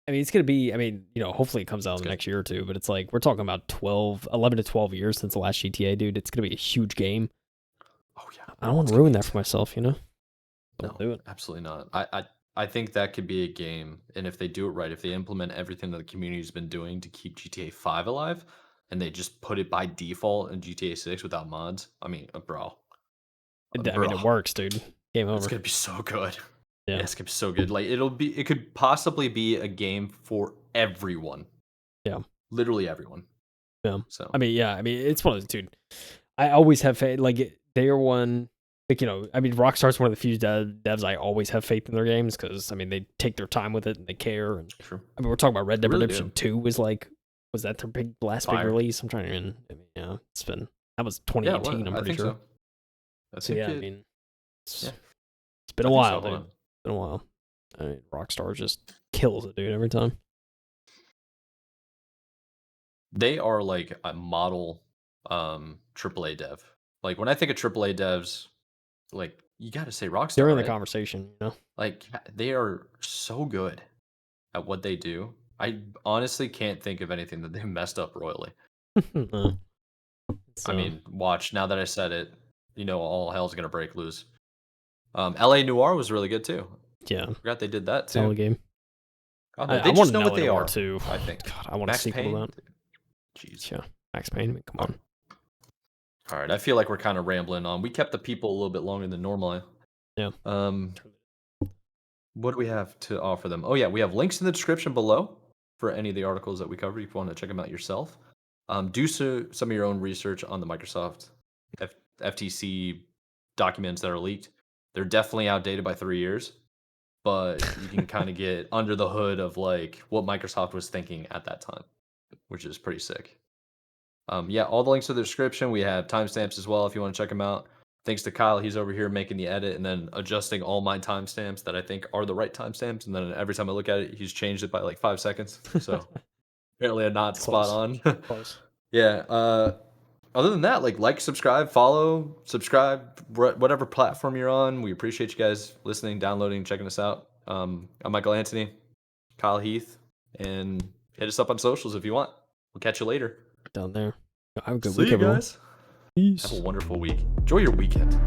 I mean, it's gonna be. I mean, hopefully it comes out it's in the good. next year or two. But it's like we're talking about 11 to 12 years since the last GTA, dude. It's gonna be a huge game. Oh yeah, I don't want it's to gonna ruin be that for insane. myself, Don't No, do it. absolutely not. I think that could be a game, and if they do it right, if they implement everything that the community's been doing to keep GTA 5 alive, and they just put it by default in GTA 6 without mods, I mean, I mean, bro, it works, dude. Game it's over. gonna be so good. Yeah, Yeah, it's gonna be so good. Like it could possibly be a game for everyone, yeah, literally everyone. yeah. So I mean, yeah. I mean, it's one of those, dude. I always have faith. Like they are one. Like I mean, Rockstar's one of the few devs I always have faith in their games because I mean they take their time with it and they care. And true. I mean, we're talking about Red They Dead really Redemption do. 2 was that their last big Fire. release? I'm trying to. I mean, that was Yeah, 2018. what? I'm I pretty think sure. so. I So think yeah, I it. mean, it's, Yeah, it's been I a think so. while, Hold dude. on. It's been a while. I mean, Rockstar just kills it, dude, every time. They are like a model AAA dev. Like when I think of AAA devs, like you got to say They're Rockstar, in the right? conversation. Like they are so good at what they do. I honestly can't think of anything that they messed up royally. Uh, I so mean, watch now that I said it, all hell's gonna break loose. LA Noir was really good too. yeah, Forgot they did that too. solid game. God, man, I they want just an know what LA they Noir are. too. I think God, I want a Max sequel to Payne. that. Jeez. Yeah, Max Payne. I mean, come on. All right, I feel like we're kind of rambling on. We kept the people a little bit longer than normal. Yeah. Um, what do we have to offer them? Oh yeah, we have links in the description below for any of the articles that we cover if you want to check them out yourself. Do some of your own research on the Microsoft FTC documents that are leaked. They're definitely outdated by 3 years, but you can kind of get under the hood of like what Microsoft was thinking at that time, which is pretty sick. Yeah, all the links to the description. We have timestamps as well if you want to check them out. Thanks to Kyle, he's over here making the edit and then adjusting all my timestamps that I think are the right timestamps. And then every time I look at it, he's changed it by like 5 seconds. So apparently I'm not spot Close. on. Close. Yeah. Other than that, subscribe, follow, subscribe, whatever platform you're on. We appreciate you guys listening, downloading, checking us out. I'm Michael Anthony, Kyle Heath, and hit us up on socials if you want. We'll catch you later. Down there. Have a good See week, you everyone. guys. Have a Peace. wonderful week. Enjoy your weekend.